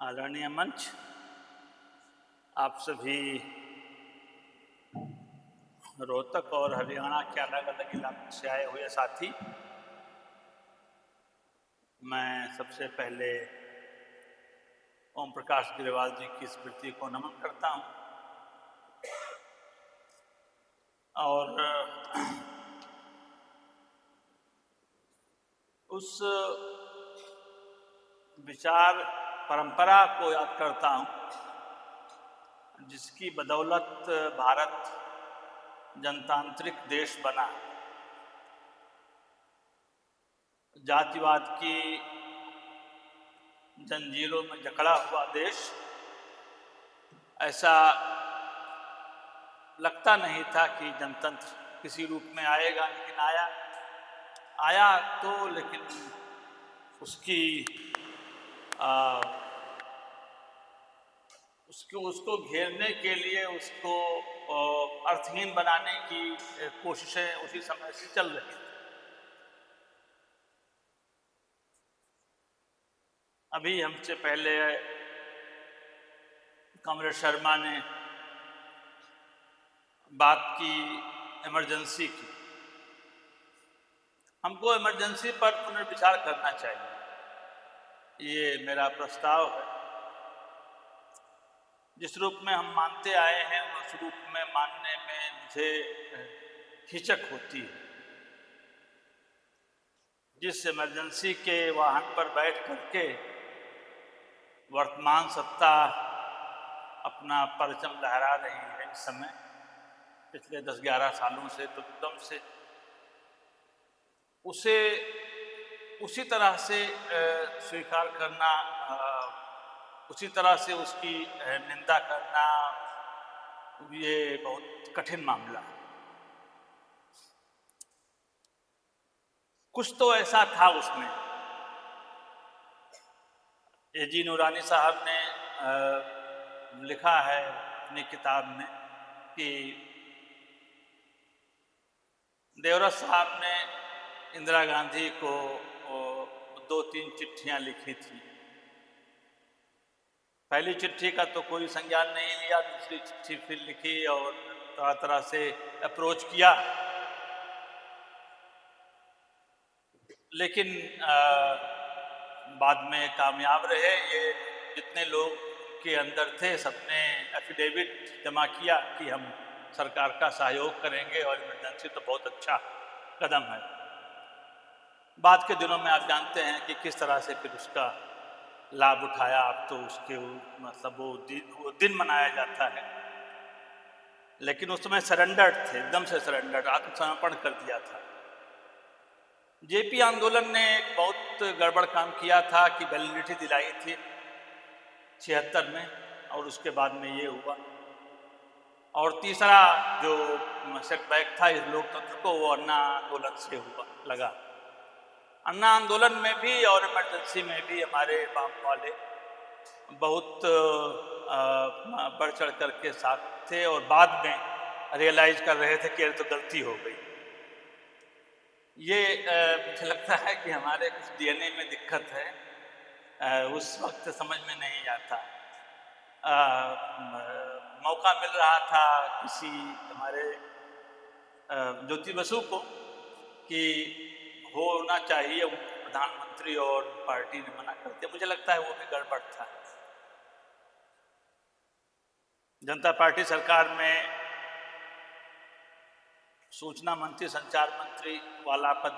आदरणीय मंच, आप सभी रोहतक और हरियाणा के अलग अलग इलाकों से आए हुए साथी, मैं सबसे पहले ओम प्रकाश ग्रेवाल जी की स्मृति को नमन करता हूं और उस विचार परंपरा को याद करता हूं जिसकी बदौलत भारत जनतांत्रिक देश बना। जातिवाद की जंजीरों में जकड़ा हुआ देश ऐसा लगता नहीं था कि जनतंत्र किसी रूप में आएगा, लेकिन आया तो, लेकिन उसको घेरने के लिए, उसको अर्थहीन बनाने की कोशिशें उसी समय से चल रही थी। अभी हमसे पहले कमरेड शर्मा ने बात की इमरजेंसी की। हमको इमरजेंसी पर पुनर्विचार करना चाहिए, ये मेरा प्रस्ताव है। जिस रूप में हम मानते आए हैं उस रूप में मानने में मुझे हिचक होती है। जिस इमरजेंसी के वाहन पर बैठ करके वर्तमान सत्ता अपना परचम लहरा रही है इस समय, पिछले 10-11 सालों से, तो एकदम से उसे उसी तरह से स्वीकार करना, उसी तरह से उसकी निंदा करना, ये बहुत कठिन मामला है। कुछ तो ऐसा था उसमें। एजी नूरानी साहब ने लिखा है अपनी किताब में कि देवरस साहब ने इंदिरा गांधी को 2-3 चिट्ठियां लिखी थी। पहली चिट्ठी का तो कोई संज्ञान नहीं लिया, दूसरी चिट्ठी फिर लिखी और तरह तरह से अप्रोच किया, लेकिन बाद में कामयाब रहे। ये जितने लोग के अंदर थे सबने एफिडेविट जमा किया कि हम सरकार का सहयोग करेंगे और इमरजेंसी तो बहुत अच्छा कदम है। बाद के दिनों में आप जानते हैं कि किस तरह से फिर उसका लाभ उठाया। अब तो उसके मतलब वो दिन मनाया जाता है, लेकिन उस समय सरेंडर्ड थे, एकदम से सरेंडर्ड, आत्मसमर्पण कर दिया था। जेपी आंदोलन ने एक बहुत गड़बड़ काम किया था कि वैलिडिटी दिलाई थी 76 में, और उसके बाद में ये हुआ। और तीसरा जो सेटबैक था इस लोकतंत्र को, वो अन्ना आंदोलन से हुआ लगा। अन्ना आंदोलन में भी और इमरजेंसी में भी हमारे वाम वाले बहुत बढ़ चढ़ करके साथ थे, और बाद में रियलाइज कर रहे थे कि ये तो गलती हो गई। ये मुझे लगता है कि हमारे कुछ डीएनए में दिक्कत है, उस वक्त समझ में नहीं आता। मौका मिल रहा था किसी हमारे ज्योति बसु को कि होना चाहिए प्रधानमंत्री, और पार्टी ने मना कर दिया। मुझे लगता है वो भी गड़बड़ था। जनता पार्टी सरकार में सूचना मंत्री, संचार मंत्री वाला पद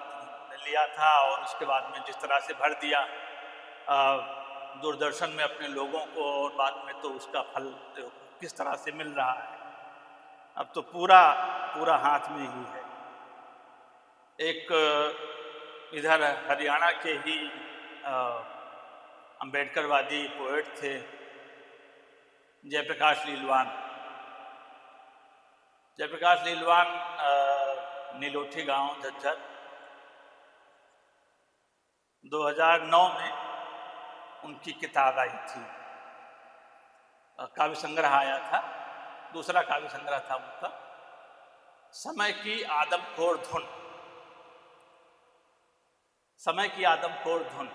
लिया था, और उसके बाद में जिस तरह से भर दिया दूरदर्शन में अपने लोगों को, और बाद में तो उसका फल किस तरह से मिल रहा है, अब तो पूरा हाथ में ही है। एक इधर हरियाणा के ही अम्बेडकरवादी पोएट थे जयप्रकाश लीलवान। जयप्रकाश लीलवान नीलोठी गांव झज्जर 2009 में उनकी किताब आई थी, काव्य संग्रह आया था, दूसरा काव्य संग्रह था उनका, समय की आदमखोर धुन। समय की आदमखोर धुन।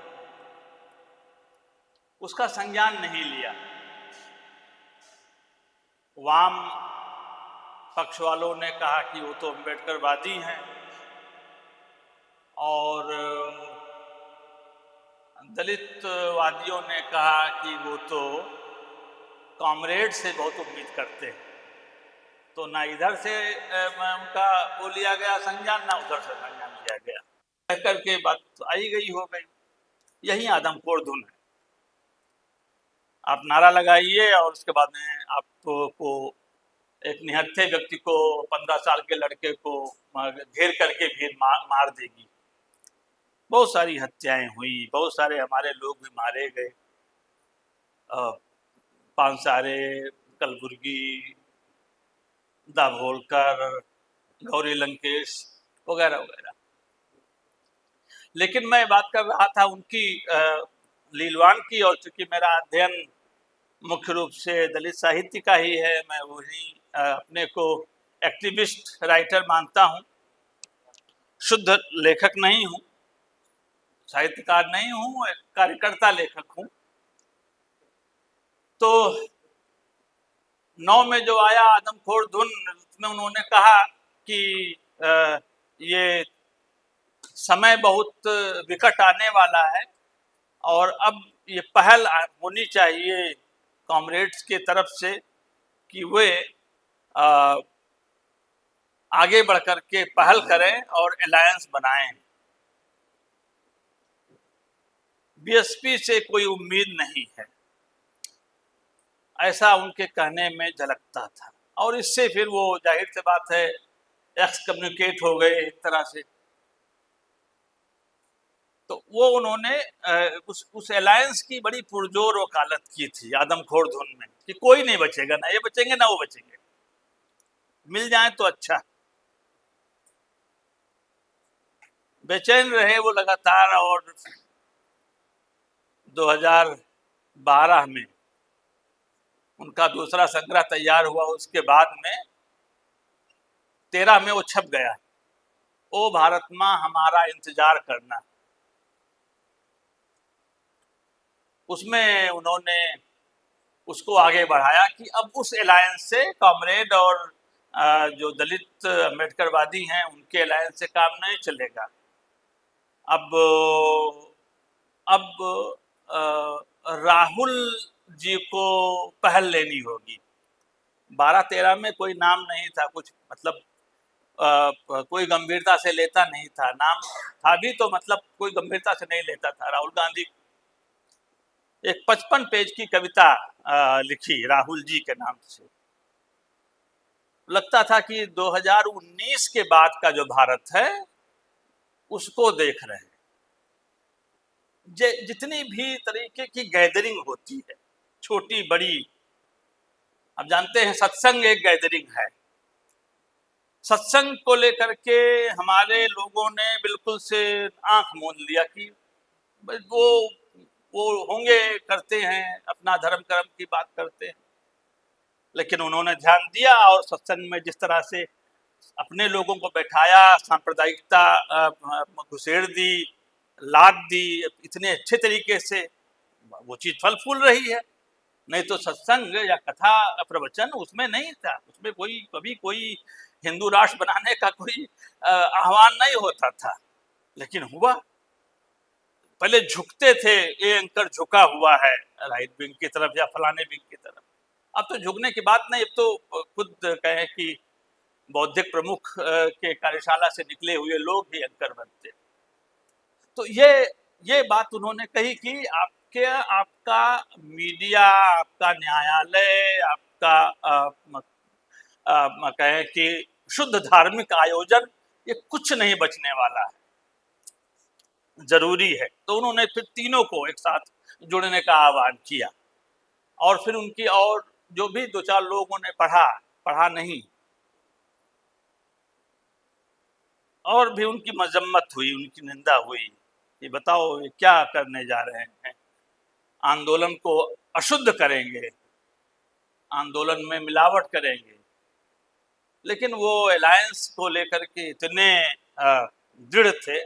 उसका संज्ञान नहीं लिया। वाम पक्ष वालों ने कहा कि वो तो अम्बेडकरवादी हैं, और दलितवादियों ने कहा कि वो तो कॉमरेड से बहुत उम्मीद करते हैं। तो ना इधर से उनका वो लिया गया संज्ञान, ना उधर से संज्ञान लिया गया। कह करके बात तो आई गई हो गई। यही आदमखोर धुन है। आप नारा लगाइए और उसके बाद में आपको एक निहत्थे व्यक्ति को, 15 साल के लड़के को घेर करके भीड़ मार देगी। बहुत सारी हत्याएं हुई, बहुत सारे हमारे लोग भी मारे गए। पानसारे, कलबुर्गी, दाभोलकर, गौरी लंकेश वगैरह वगैरह। लेकिन मैं बात कर रहा था उनकी लीलवान की, और चूंकि मेरा अध्ययन मुख्य रूप से दलित साहित्य का ही है, मैं वही अपने को एक्टिविस्ट राइटर मानता हूँ। शुद्ध लेखक नहीं हूँ, साहित्यकार नहीं हूँ, एक कार्यकर्ता लेखक हूँ। तो 9 में जो आया आदमखोर धुन, उसमें उन्होंने कहा कि ये समय बहुत विकट आने वाला है, और अब ये पहल होनी चाहिए कॉमरेड्स के तरफ से कि वे आगे बढ़कर के पहल करें और अलायंस बनाएं। बीएसपी से कोई उम्मीद नहीं है, ऐसा उनके कहने में झलकता था। और इससे फिर वो जाहिर सी बात है एक्सकम्युनिकेट हो गए एक तरह से। तो वो उन्होंने उस अलायंस की बड़ी पुरजोर वकालत की थी आदमखोर धुन में, कि कोई नहीं बचेगा, ना ये बचेंगे ना वो बचेंगे, मिल जाए तो अच्छा। बेचैन रहे वो लगातार, और 2012 में उनका दूसरा संग्रह तैयार हुआ। उसके बाद में 13 में वो छप गया, ओ भारत माँ हमारा इंतजार करना। उसमें उन्होंने उसको आगे बढ़ाया कि अब उस अलायंस से कॉमरेड और जो दलित अम्बेडकरवादी हैं उनके अलायंस से काम नहीं चलेगा। अब राहुल जी को पहल लेनी होगी। 12-13 में कोई नाम नहीं था, कुछ मतलब कोई गंभीरता से लेता नहीं था। नाम था भी तो मतलब कोई गंभीरता से नहीं लेता था। राहुल गांधी एक 55 पेज की कविता लिखी राहुल जी के नाम से। लगता था कि 2019 के बाद का जो भारत है उसको देख रहे हैं। जितनी भी तरीके की गैदरिंग होती है, छोटी बड़ी, अब जानते हैं सत्संग एक गैदरिंग है। सत्संग को लेकर के हमारे लोगों ने बिल्कुल से आंख मूंद लिया कि वो होंगे, करते हैं अपना धर्म कर्म की बात करते हैं। लेकिन उन्होंने ध्यान दिया और सत्संग में जिस तरह से अपने लोगों को बैठाया, सांप्रदायिकता घुसेड़ दी, लाद दी इतने अच्छे तरीके से, वो चीज फल फूल रही है। नहीं तो सत्संग या कथा प्रवचन उसमें नहीं था, उसमें कभी कोई हिंदू राष्ट्र बनाने का कोई आह्वान नहीं होता था। लेकिन हुआ, पहले झुकते थे, ये एंकर झुका हुआ है राइट विंग की तरफ या फलाने विंग की तरफ। अब तो झुकने की बात नहीं, अब तो खुद कहें कि बौद्धिक प्रमुख के कार्यशाला से निकले हुए लोग ही एंकर बनते। तो ये बात उन्होंने कही कि आपका मीडिया, आपका न्यायालय, आपका कहें कि शुद्ध धार्मिक आयोजन, ये कुछ नहीं बचने वाला है, जरूरी है। तो उन्होंने फिर तीनों को एक साथ जुड़ने का आह्वान किया। और फिर उनकी और जो भी 2-4 लोगों ने पढ़ा नहीं, और भी उनकी मजम्मत हुई, उनकी निंदा हुई कि बताओ ये क्या करने जा रहे हैं, आंदोलन को अशुद्ध करेंगे, आंदोलन में मिलावट करेंगे। लेकिन वो अलायंस को लेकर के इतने दृढ़ थे।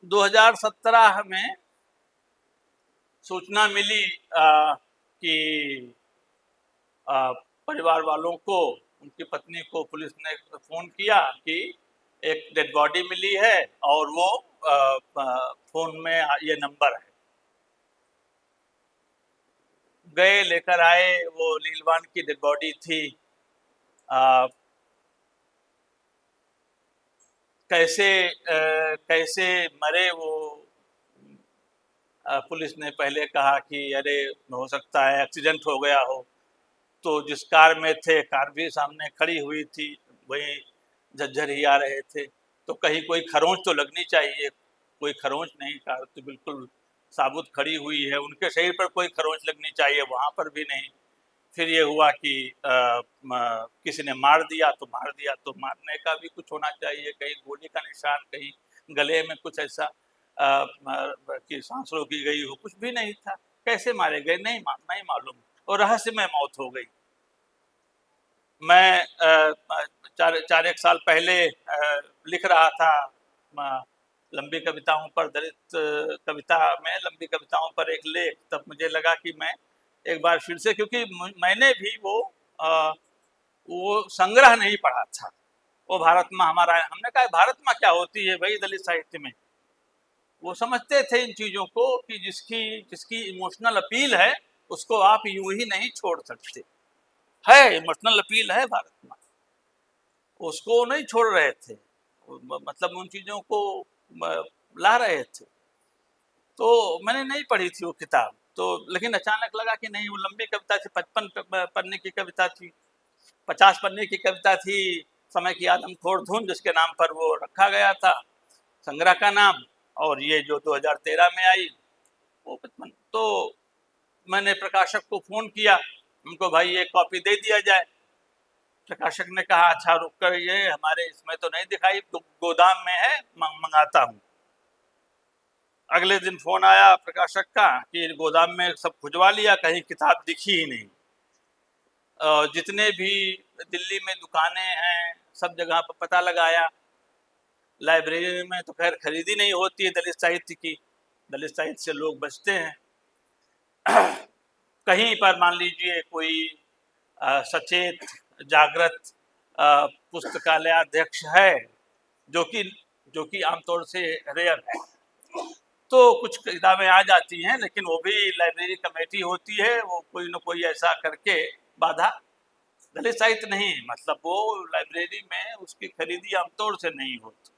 2017 में सूचना मिली कि परिवार वालों को, उनकी पत्नी को पुलिस ने फ़ोन किया कि एक डेड बॉडी मिली है और वो फ़ोन में ये नंबर है। गए, लेकर आए, वो नीलवान की डेड बॉडी थी। कैसे मरे वो, पुलिस ने पहले कहा कि अरे हो सकता है एक्सीडेंट हो गया हो। तो जिस कार में थे, कार भी सामने खड़ी हुई थी, वही झज्जर ही आ रहे थे, तो कहीं कोई खरोंच तो लगनी चाहिए, कोई खरोंच नहीं, कार तो बिल्कुल साबुत खड़ी हुई है, उनके शरीर पर कोई खरोंच लगनी चाहिए, वहाँ पर भी नहीं। फिर ये हुआ कि किसी ने मार दिया तो मार दिया, तो मारने का भी कुछ होना चाहिए, कहीं गोली का निशान, कहीं गले में कुछ ऐसा कि सांस रोकी गई हो, कुछ भी नहीं था। कैसे मारे गए नहीं मालूम, और रहस्यमय मौत हो गई। मैं चार एक साल पहले लिख रहा था लंबी कविताओं पर, दलित कविता में लंबी कविताओं पर एक लेख, तब मुझे लगा कि मैं एक बार फिर से, क्योंकि मैंने भी वो संग्रह नहीं पढ़ा था, वो भारत माँ हमारा, हमने कहा भारत माँ क्या होती है भाई दलित साहित्य में। वो समझते थे इन चीज़ों को कि जिसकी इमोशनल अपील है उसको आप यूं ही नहीं छोड़ सकते। है इमोशनल अपील है भारत माँ, उसको नहीं छोड़ रहे थे, मतलब उन चीज़ों को ला रहे थे। तो मैंने नहीं पढ़ी थी वो किताब, तो लेकिन अचानक लगा कि नहीं, वो लंबी कविता थी, 55 पन्ने की कविता थी, 50 पन्ने की कविता थी, समय की आदमखोर धुन, जिसके नाम पर वो रखा गया था, संग्रह का नाम। और ये जो 2013 में आई वो 55, तो मैंने प्रकाशक को फ़ोन किया, उनको भाई एक कॉपी दे दिया जाए। प्रकाशक ने कहा अच्छा रुक कर, ये हमारे इसमें तो नहीं दिखाई, तो गोदाम में है, मंगाता हूँ। अगले दिन फ़ोन आया प्रकाशक का कि गोदाम में सब खुजवा लिया, कहीं किताब दिखी ही नहीं। जितने भी दिल्ली में दुकानें हैं सब जगह पर पता लगाया, लाइब्रेरी में तो खैर खरीदी नहीं होती है दलित साहित्य की, दलित साहित्य से लोग बचते हैं। कहीं पर मान लीजिए कोई सचेत जागृत पुस्तकालय अध्यक्ष है, जो कि आमतौर से रेयर है, तो कुछ किताबें आ जाती हैं, लेकिन वो भी लाइब्रेरी कमेटी होती है, वो कोई ना कोई ऐसा करके बाधा, दलित साहित्य नहीं, मतलब वो लाइब्रेरी में उसकी खरीदी आमतौर से नहीं होती।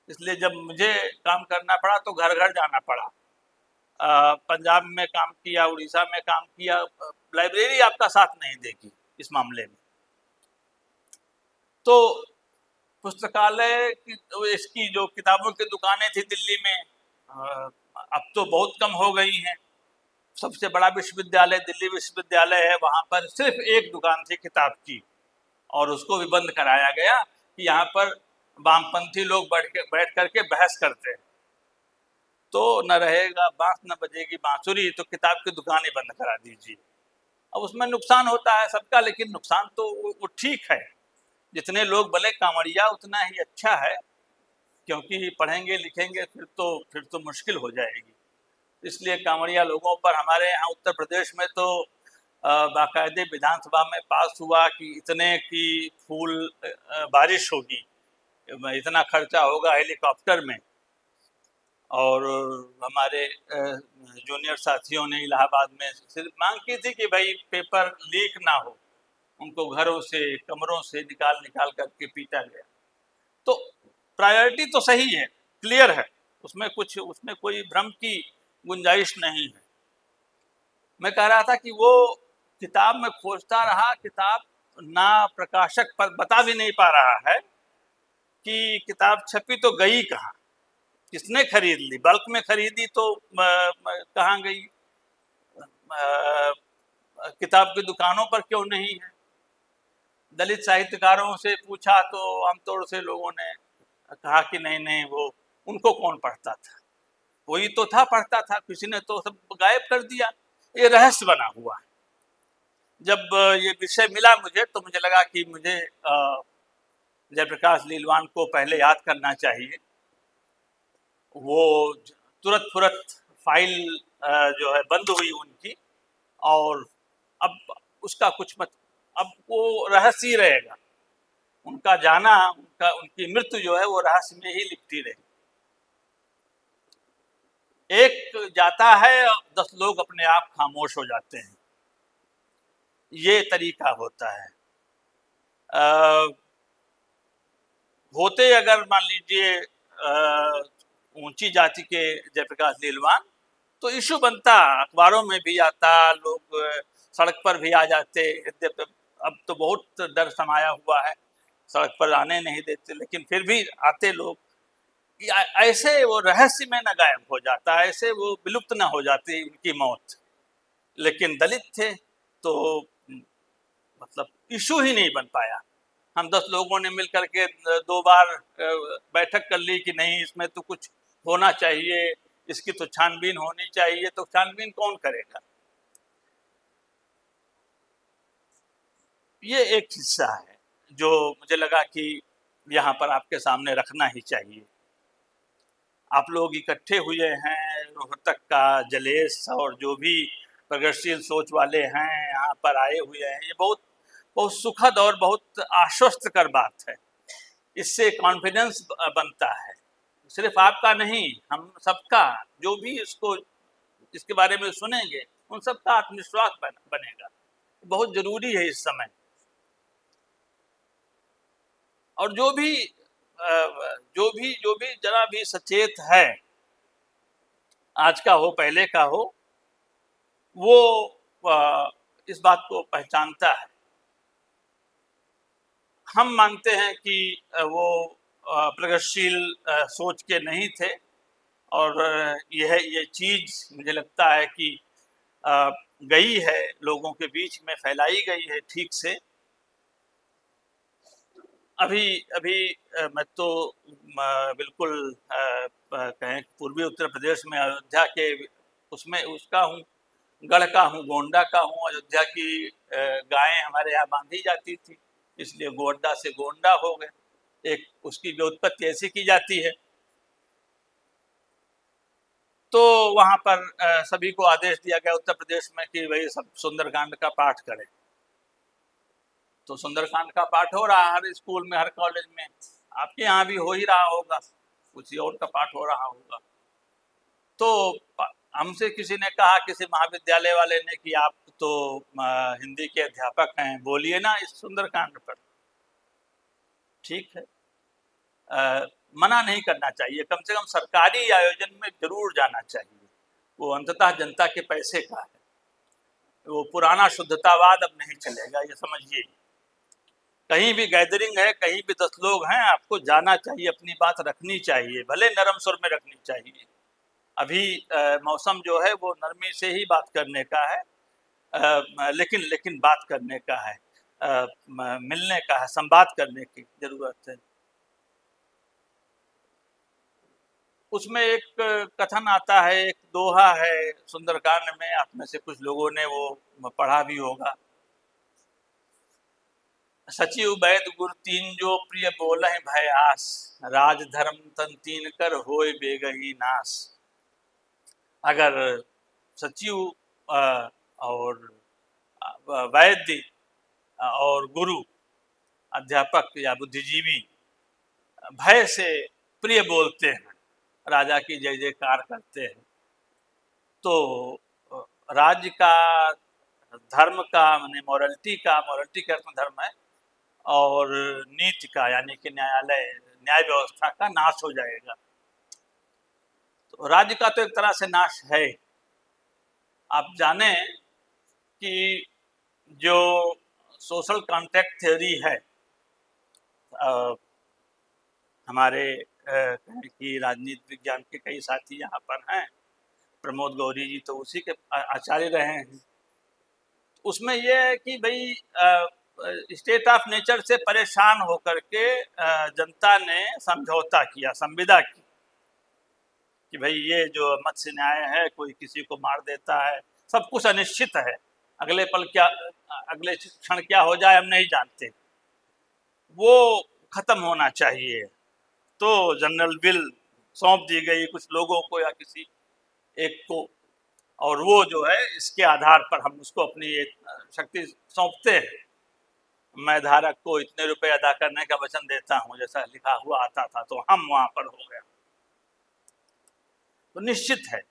इसलिए जब मुझे काम करना पड़ा तो घर घर जाना पड़ा। पंजाब में काम किया, उड़ीसा में काम किया, लाइब्रेरी आपका साथ नहीं देगी इस मामले में। तो पुस्तकालय की, इसकी जो किताबों की दुकानें थी दिल्ली में, अब तो बहुत कम हो गई हैं। सबसे बड़ा विश्वविद्यालय दिल्ली विश्वविद्यालय है, वहाँ पर सिर्फ एक दुकान थी किताब की, और उसको भी बंद कराया गया कि यहाँ पर वामपंथी लोग बैठ करके बहस करते हैं, तो न रहेगा बांस न बजेगी बांसुरी, तो किताब की दुकान ही बंद करा दीजिए। अब उसमें नुकसान होता है सबका, लेकिन नुकसान तो वो ठीक है, जितने लोग भले कांवड़िया उतना ही अच्छा है, क्योंकि पढ़ेंगे लिखेंगे फिर तो मुश्किल हो जाएगी। इसलिए कांवड़िया लोगों पर हमारे यहाँ उत्तर प्रदेश में तो बाकायदे विधानसभा में पास हुआ कि इतने की फूल बारिश होगी, इतना खर्चा होगा हेलीकॉप्टर में। और हमारे जूनियर साथियों ने इलाहाबाद में सिर्फ मांग की थी कि भाई पेपर लीक ना हो, उनको घरों से कमरों से निकाल करके पीटा गया। तो प्रायोरिटी तो सही है, क्लियर है, उसमें कोई भ्रम की गुंजाइश नहीं है। मैं कह रहा था कि वो किताब में खोजता रहा, किताब ना प्रकाशक पर बता भी नहीं पा रहा है कि किताब छपी तो गई कहाँ, किसने खरीद ली, बल्क में खरीदी तो कहाँ गई, किताब की दुकानों पर क्यों नहीं है। दलित साहित्यकारों से पूछा तो आमतौर से लोगों ने कहा कि नहीं नहीं, वो उनको कौन पढ़ता था, वही तो था पढ़ता था, किसी ने तो सब गायब कर दिया। ये रहस्य बना हुआ है। जब ये विषय मिला मुझे, तो मुझे लगा कि मुझे जयप्रकाश लीलवान को पहले याद करना चाहिए, वो तुरंत फुरत फाइल जो है बंद हुई उनकी, और अब उसका कुछ मत, अब वो रहस्य ही रहेगा, उनका जाना, उनकी मृत्यु जो है वो रहस्य में ही लिपटी रही। एक जाता है, 10 लोग अपने आप खामोश हो जाते हैं, ये तरीका होता है। होते अगर मान लीजिए ऊंची जाति के जयप्रकाश नीलवान, तो इशू बनता, अखबारों में भी आता, लोग सड़क पर भी आ जाते। अब तो बहुत डर समाया हुआ है, सड़क पर आने नहीं देते, लेकिन फिर भी आते लोग। ऐसे वो रहस्य में न गायब हो जाता, ऐसे वो विलुप्त न हो जाती उनकी मौत। लेकिन दलित थे तो मतलब इशू ही नहीं बन पाया। हम 10 लोगों ने मिलकर के 2 बार बैठक कर ली कि नहीं, इसमें तो कुछ होना चाहिए, इसकी तो छानबीन होनी चाहिए। तो छानबीन कौन करेगा? ये एक हिस्सा है जो मुझे लगा कि यहाँ पर आपके सामने रखना ही चाहिए। आप लोग इकट्ठे हुए हैं, रोहतक का जलेश और जो भी प्रगतिशील सोच वाले हैं यहाँ पर आए हुए हैं, ये बहुत बहुत सुखद और बहुत आश्वस्त कर बात है। इससे कॉन्फिडेंस बनता है, सिर्फ आपका नहीं, हम सबका, जो भी इसको इसके बारे में सुनेंगे उन सबका आत्मविश्वास बनेगा। बहुत जरूरी है इस समय। और जो भी जरा भी सचेत है, आज का हो पहले का हो, वो इस बात को पहचानता है। हम मानते हैं कि वो प्रगतिशील सोच के नहीं थे, और ये चीज़ मुझे लगता है कि गई है, लोगों के बीच में फैलाई गई है ठीक से। अभी अभी मैं तो बिल्कुल कहें पूर्वी उत्तर प्रदेश में अयोध्या के उसमें उसका हूँ, गढ़ का हूँ, गोंडा का हूँ। अयोध्या की गायें हमारे यहाँ बांधी जाती थी, इसलिए गोंडा से गोंडा हो गए। एक उसकी व्युत्पत्ति ऐसी की जाती है। तो वहाँ पर सभी को आदेश दिया गया उत्तर प्रदेश में कि भाई सब सुंदरकांड का पाठ करें। तो सुंदरकांड का पाठ हो रहा है हर स्कूल में, हर कॉलेज में। आपके यहाँ भी हो ही रहा होगा, कुछ और का पाठ हो रहा होगा। तो हमसे किसी ने कहा, किसी महाविद्यालय वाले ने, कि आप तो हिंदी के अध्यापक हैं, बोलिए ना इस सुंदरकांड पर। ठीक है, मना नहीं करना चाहिए, कम से कम सरकारी आयोजन में जरूर जाना चाहिए। वो अंततः जनता के पैसे का है, वो पुराना शुद्धतावाद अब नहीं चलेगा, ये समझिए। कहीं भी गैदरिंग है, कहीं भी 10 लोग हैं, आपको जाना चाहिए, अपनी बात रखनी चाहिए, भले नरम स्वर में रखनी चाहिए। अभी मौसम जो है वो नरमी से ही बात करने का है, लेकिन लेकिन बात करने का है, मिलने का है, संवाद करने की जरूरत है। उसमें एक कथन आता है, एक दोहा है सुंदरकांड में, आप में से कुछ लोगों ने वो पढ़ा भी होगा। सचिव वैद गुर तीन जो प्रिय बोलहि भय आस, राज धर्म तन तीन कर होय बेगही नास। अगर सचिव और वैद्य और गुरु, अध्यापक या बुद्धिजीवी भय से प्रिय बोलते हैं, राजा की जय जयकार करते हैं, तो राज्य का, धर्म का, माने मॉरलिटी का, मॉरलिटी का अर्थ धर्म है, और नीति का यानी कि न्यायालय, न्याय व्यवस्था का नाश हो जाएगा। तो राज्य का तो एक तरह से नाश है। आप जाने कि जो सोशल कॉन्ट्रैक्ट थ्योरी है, हमारे कि राजनीति विज्ञान के कई साथी यहाँ पर हैं, प्रमोद गौरी जी तो उसी के आचार्य रहे हैं। उसमें यह है कि भाई स्टेट ऑफ नेचर से परेशान होकर के जनता ने समझौता किया, संविदा की, कि भाई ये जो मत्स्य न्याय है, कोई किसी को मार देता है, सब कुछ अनिश्चित है, अगले पल क्या, अगले क्षण क्या हो जाए हम नहीं जानते, वो खत्म होना चाहिए। तो जनरल विल सौंप दी गई कुछ लोगों को या किसी एक को, और वो जो है इसके आधार पर हम उसको अपनी एक शक्ति सौंपते हैं। मैं धारक को इतने रुपए अदा करने का वचन देता हूं, जैसा लिखा हुआ आता था, तो हम वहां पर हो गया। तो निश्चित है,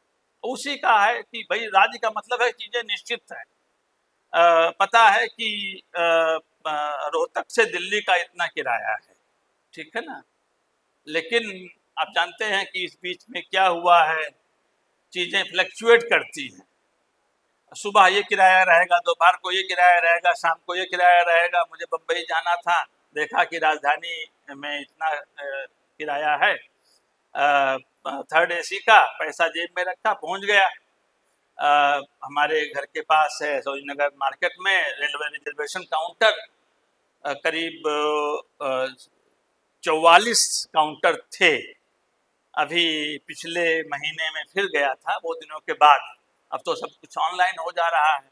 उसी का है कि भाई राज्य का मतलब है चीजें निश्चित है। पता है कि रोहतक से दिल्ली का इतना किराया है, ठीक है ना, लेकिन आप जानते हैं कि इस बीच में क्या हुआ है, चीजें फ्लक्चुएट करती हैं। सुबह ये किराया रहेगा, दोपहर को ये किराया रहेगा, शाम को ये किराया रहेगा। मुझे बम्बई जाना था, देखा कि राजधानी में इतना किराया है, थर्ड एसी का, पैसा जेब में रखा, पहुंच गया। हमारे घर के पास है सरोजनगर मार्केट में रेलवे रिजर्वेशन काउंटर, करीब 44 काउंटर थे। अभी पिछले महीने में फिर गया था, बहुत दिनों के बाद। अब तो सब कुछ ऑनलाइन हो जा रहा है,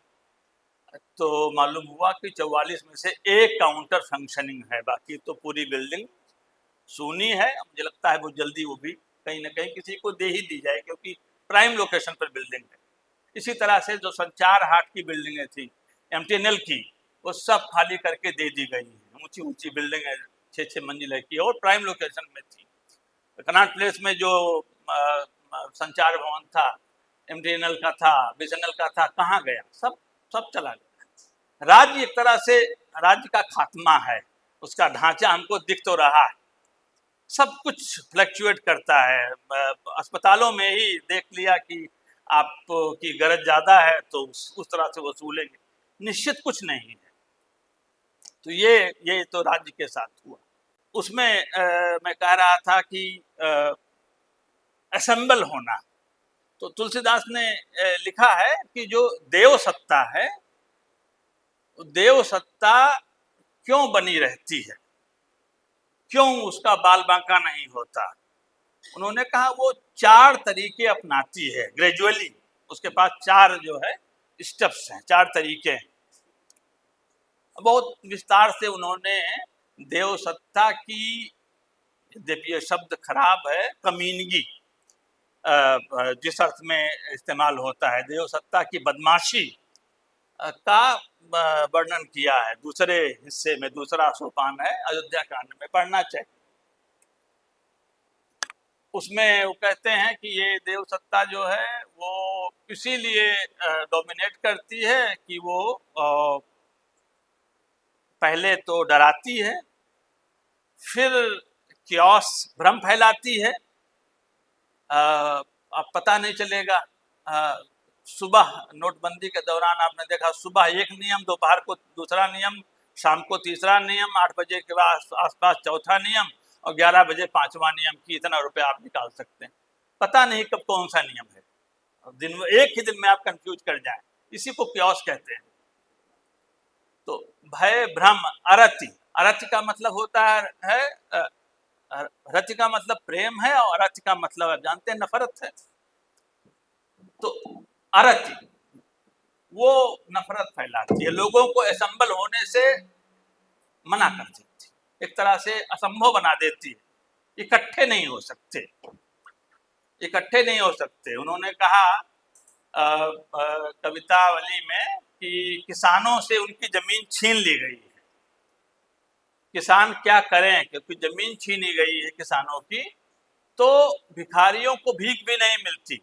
तो मालूम हुआ कि 44 में से एक काउंटर फंक्शनिंग है, बाकी तो पूरी बिल्डिंग सूनी है। मुझे लगता है वो जल्दी वो भी कहीं ना कहीं किसी को दे ही दी जाए, क्योंकि प्राइम लोकेशन पर बिल्डिंग है। इसी तरह से जो संचार हाट की बिल्डिंगें थी एमटीएनएल की, वो सब खाली करके दे दी गई हैं। ऊंची ऊंची बिल्डिंगें 6-6 मंजिल की और प्राइम लोकेशन में थी। कनॉट प्लेस में जो संचार भवन था, एमटीएनएल का था, बीएसएनएल का था, कहाँ गया? सब चला गया। राज्य एक तरह से राज्य का खात्मा है, उसका ढांचा हमको दिख तो रहा है, सब कुछ फ्लक्चुएट करता है। अस्पतालों में ही देख लिया कि आपकी गरज ज़्यादा है तो उस तरह से वसूलेंगे, निश्चित कुछ नहीं है। तो ये तो राज्य के साथ हुआ। उसमें मैं कह रहा था कि असेंबल होना, तो तुलसीदास ने लिखा है कि जो देव सत्ता है, देव सत्ता क्यों बनी रहती है, क्यों उसका बाल बांका नहीं होता? उन्होंने कहा वो 4 तरीके अपनाती है ग्रेजुअली, उसके पास 4 जो है स्टेप्स हैं, 4 तरीके हैं। बहुत विस्तार से उन्होंने देव सत्ता की, यद्यपि ये शब्द खराब है, कमीनगी जिस अर्थ में इस्तेमाल होता है, देव सत्ता की बदमाशी का वर्णन किया है। दूसरे हिस्से में दूसरा सोपान है, अयोध्या कांड में पढ़ना चाहिए। उसमें वो कहते हैं कि ये देव सत्ता जो है वो इसीलिए डोमिनेट करती है कि वो पहले तो डराती है, फिर क्योस भ्रम फैलाती है। अब पता नहीं चलेगा, सुबह नोटबंदी के दौरान आपने देखा, सुबह एक नियम, दोपहर को दूसरा नियम, शाम को तीसरा नियम, 8 बजे के बाद आसपास चौथा नियम, और 11 बजे 5वां नियम कि इतना रुपये आप निकाल सकते हैं। पता नहीं कब कौन सा नियम है, दिन एक ही दिन में आप कंफ्यूज कर जाएं, इसी को क्योस कहते हैं। तो भय भ्रम अरति, अरति का मतलब होता है रति का मतलब प्रेम है, और अरति का मतलब आप जानते हैं नफरत है। तो अरति वो नफरत फैलाती है, लोगों को असंबल होने से मना कर देती, एक तरह से असंभव बना देती है। इकट्ठे नहीं हो सकते, इकट्ठे नहीं हो सकते। उन्होंने कहा कवितावली में कि किसानों से उनकी जमीन छीन ली गई है। किसान क्या करें, क्योंकि जमीन छीनी गई है किसानों की, तो भिखारियों को भीख भी नहीं मिलती।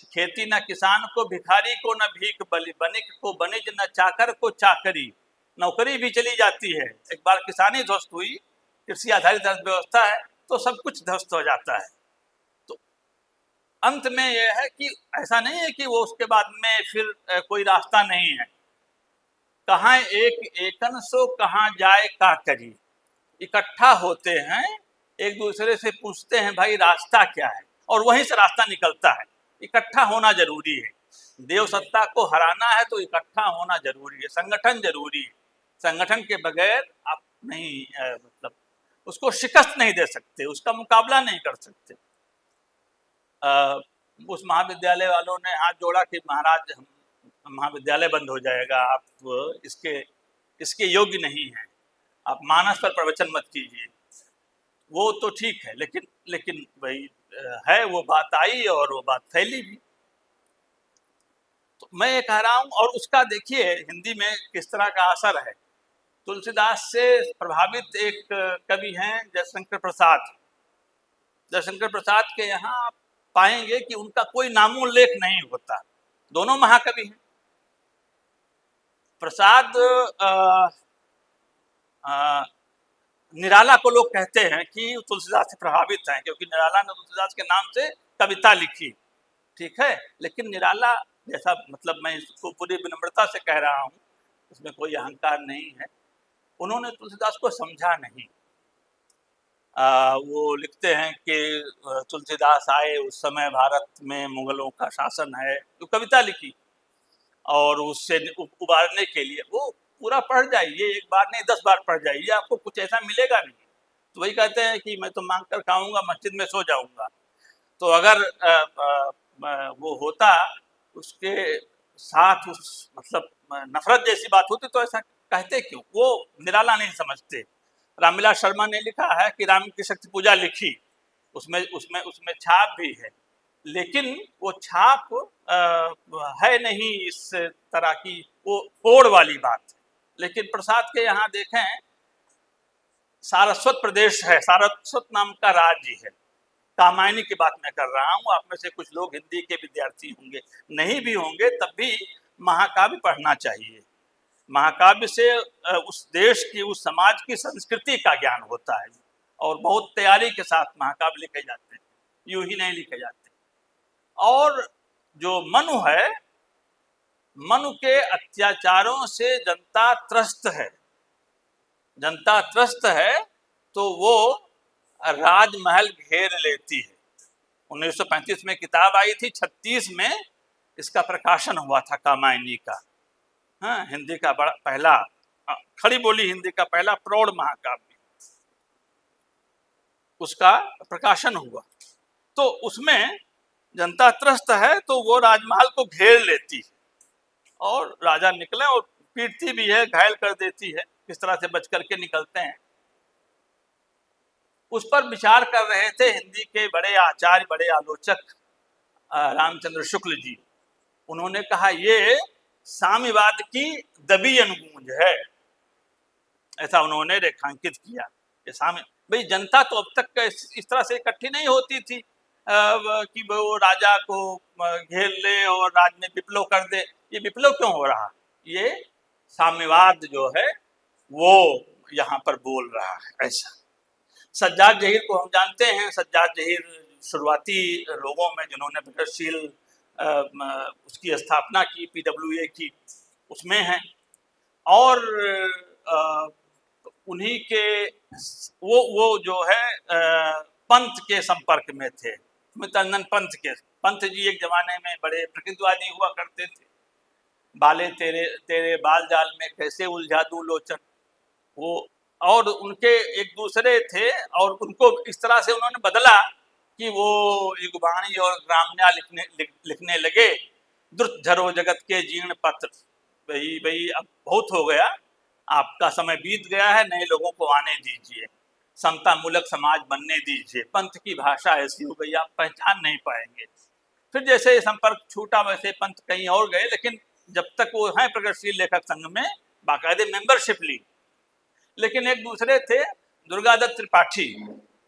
खेती न किसान को भिखारी को न भीख बलि, बनिक को बनिज न चाकर को चाकरी, नौकरी भी चली जाती है। एक बार किसानी ध्वस्त हुई, कृषि आधारित अर्थव्यवस्था है, तो सब कुछ ध्वस्त हो जाता है। तो अंत में यह है कि ऐसा नहीं है कि वो उसके बाद में फिर कोई रास्ता नहीं है। कहाँ एक एकन सो कहाँ जाए का करी, इकट्ठा होते हैं, एक दूसरे से पूछते हैं भाई रास्ता क्या है, और वहीं से रास्ता निकलता है। इकट्ठा होना जरूरी है, देव सत्ता को हराना है तो इकट्ठा होना जरूरी है, संगठन जरूरी है। संगठन के बगैर आप नहीं मतलब उसको शिकस्त नहीं दे सकते, उसका मुकाबला नहीं कर सकते। उस महाविद्यालय वालों ने हाथ जोड़ा कि महाराज महाविद्यालय बंद हो जाएगा, आप इसके योग्य नहीं हैं, आप मानस पर प्रवचन मत कीजिए। वो तो ठीक है, लेकिन लेकिन भाई है, वो बात आई और वो बात फैली भी। तो मैं ये कह रहा हूँ, और उसका देखिए हिंदी में किस तरह का असर है। तुलसीदास से प्रभावित एक कवि हैं जयशंकर प्रसाद। जयशंकर प्रसाद के यहाँ आप पाएंगे कि उनका कोई नामोल्लेख नहीं होता। दोनों महाकवि हैं। प्रसाद निराला को लोग कहते हैं कि तुलसीदास से प्रभावित हैं, क्योंकि निराला ने तुलसीदास के नाम से कविता लिखी, ठीक है। लेकिन निराला जैसा, मतलब मैं इसको पूरी विनम्रता से कह रहा हूँ, उसमें कोई अहंकार नहीं है, उन्होंने तुलसीदास को समझा नहीं। वो लिखते हैं कि तुलसीदास आए उस समय भारत में मुगलों का शासन है, तो कविता लिखी, और उससे उबारने के लिए वो पूरा पढ़ जाइए, एक बार नहीं 10 बार पढ़ जाइए, आपको कुछ ऐसा मिलेगा नहीं। तो वही कहते हैं कि मैं तो मांग कर खाऊंगा, मस्जिद में सो जाऊंगा। तो अगर वो होता उसके साथ, उस मतलब नफरत जैसी बात होती, तो ऐसा कहते क्यों? वो निराला नहीं समझते। रामविलास शर्मा ने लिखा है कि राम की शक्ति पूजा लिखी, उसमें उसमें उसमें छाप भी है, लेकिन वो छाप है नहीं इस तरह की, वो होड़ वाली बात है। लेकिन प्रसाद के यहाँ देखें, सारस्वत प्रदेश है, सारस्वत नाम का राज्य है। कामायनी की बात मैं कर रहा हूँ, आप में से कुछ लोग हिंदी के विद्यार्थी होंगे, नहीं भी होंगे तब भी महाकाव्य पढ़ना चाहिए। महाकाव्य से उस देश की, उस समाज की संस्कृति का ज्ञान होता है, और बहुत तैयारी के साथ महाकाव्य लिखे जाते हैं, यूं ही नहीं लिखे जाते। और जो मनु है, मनु के अत्याचारों से जनता त्रस्त है, जनता त्रस्त है, तो वो राजमहल घेर लेती है। 1935 में किताब आई थी, 36 में इसका प्रकाशन हुआ था, कामायनी का। हाँ, हिंदी का बड़ा पहला, खड़ी बोली हिंदी का पहला प्रौढ़ महाकाव्य, उसका प्रकाशन हुआ। तो उसमें जनता त्रस्त है, तो वो राजमहल को घेर लेती है, और राजा निकले और पीटती भी है, घायल कर देती है, किस तरह से बच करके निकलते हैं। उस पर विचार कर रहे थे हिंदी के बड़े आचार्य, बड़े आलोचक रामचंद्र शुक्ल जी। उन्होंने कहा ये साम्यवाद की दबी अनगूंज है, ऐसा उन्होंने रेखांकित किया। ये साम्य, भाई जनता तो अब तक इस तरह से इकट्ठी नहीं होती थी कि वो राजा को घेर ले और राज में विप्लव कर दे। ये विप्लव क्यों हो रहा? ये साम्यवाद जो है वो यहाँ पर बोल रहा है। ऐसा सज्जाद जहीर को हम जानते हैं। सज्जाद जहीर शुरुआती लोगों में जिन्होंने प्रगतिशील उसकी स्थापना की, PWA की, उसमें हैं। और उन्हीं के वो जो है पंथ के संपर्क में थे, सुमित्रानंद पंथ जी एक जमाने में बड़े प्रकृतिवादी हुआ करते थे। बाले तेरे तेरे बाल जाल में कैसे उलझा दूं लोचन, वो, और उनके एक दूसरे थे, और उनको इस तरह से उन्होंने बदला कि वो युगवाणी और ग्राम्या लिखने लगे। द्रुत झरो जगत के जीर्ण पत्र, भाई अब बहुत हो गया, आपका समय बीत गया है, नए लोगों को आने दीजिए, समता मूलक समाज बनने दीजिए। पंथ की भाषा ऐसी हो गई, आप पहचान नहीं पाएंगे। फिर जैसे संपर्क छूटा, वैसे पंथ कहीं और गए, लेकिन जब तक वो हैं प्रगतिशील लेखक संघ में बाकायदे मेंबरशिप ली। लेकिन एक दूसरे थे दुर्गादत्त त्रिपाठी,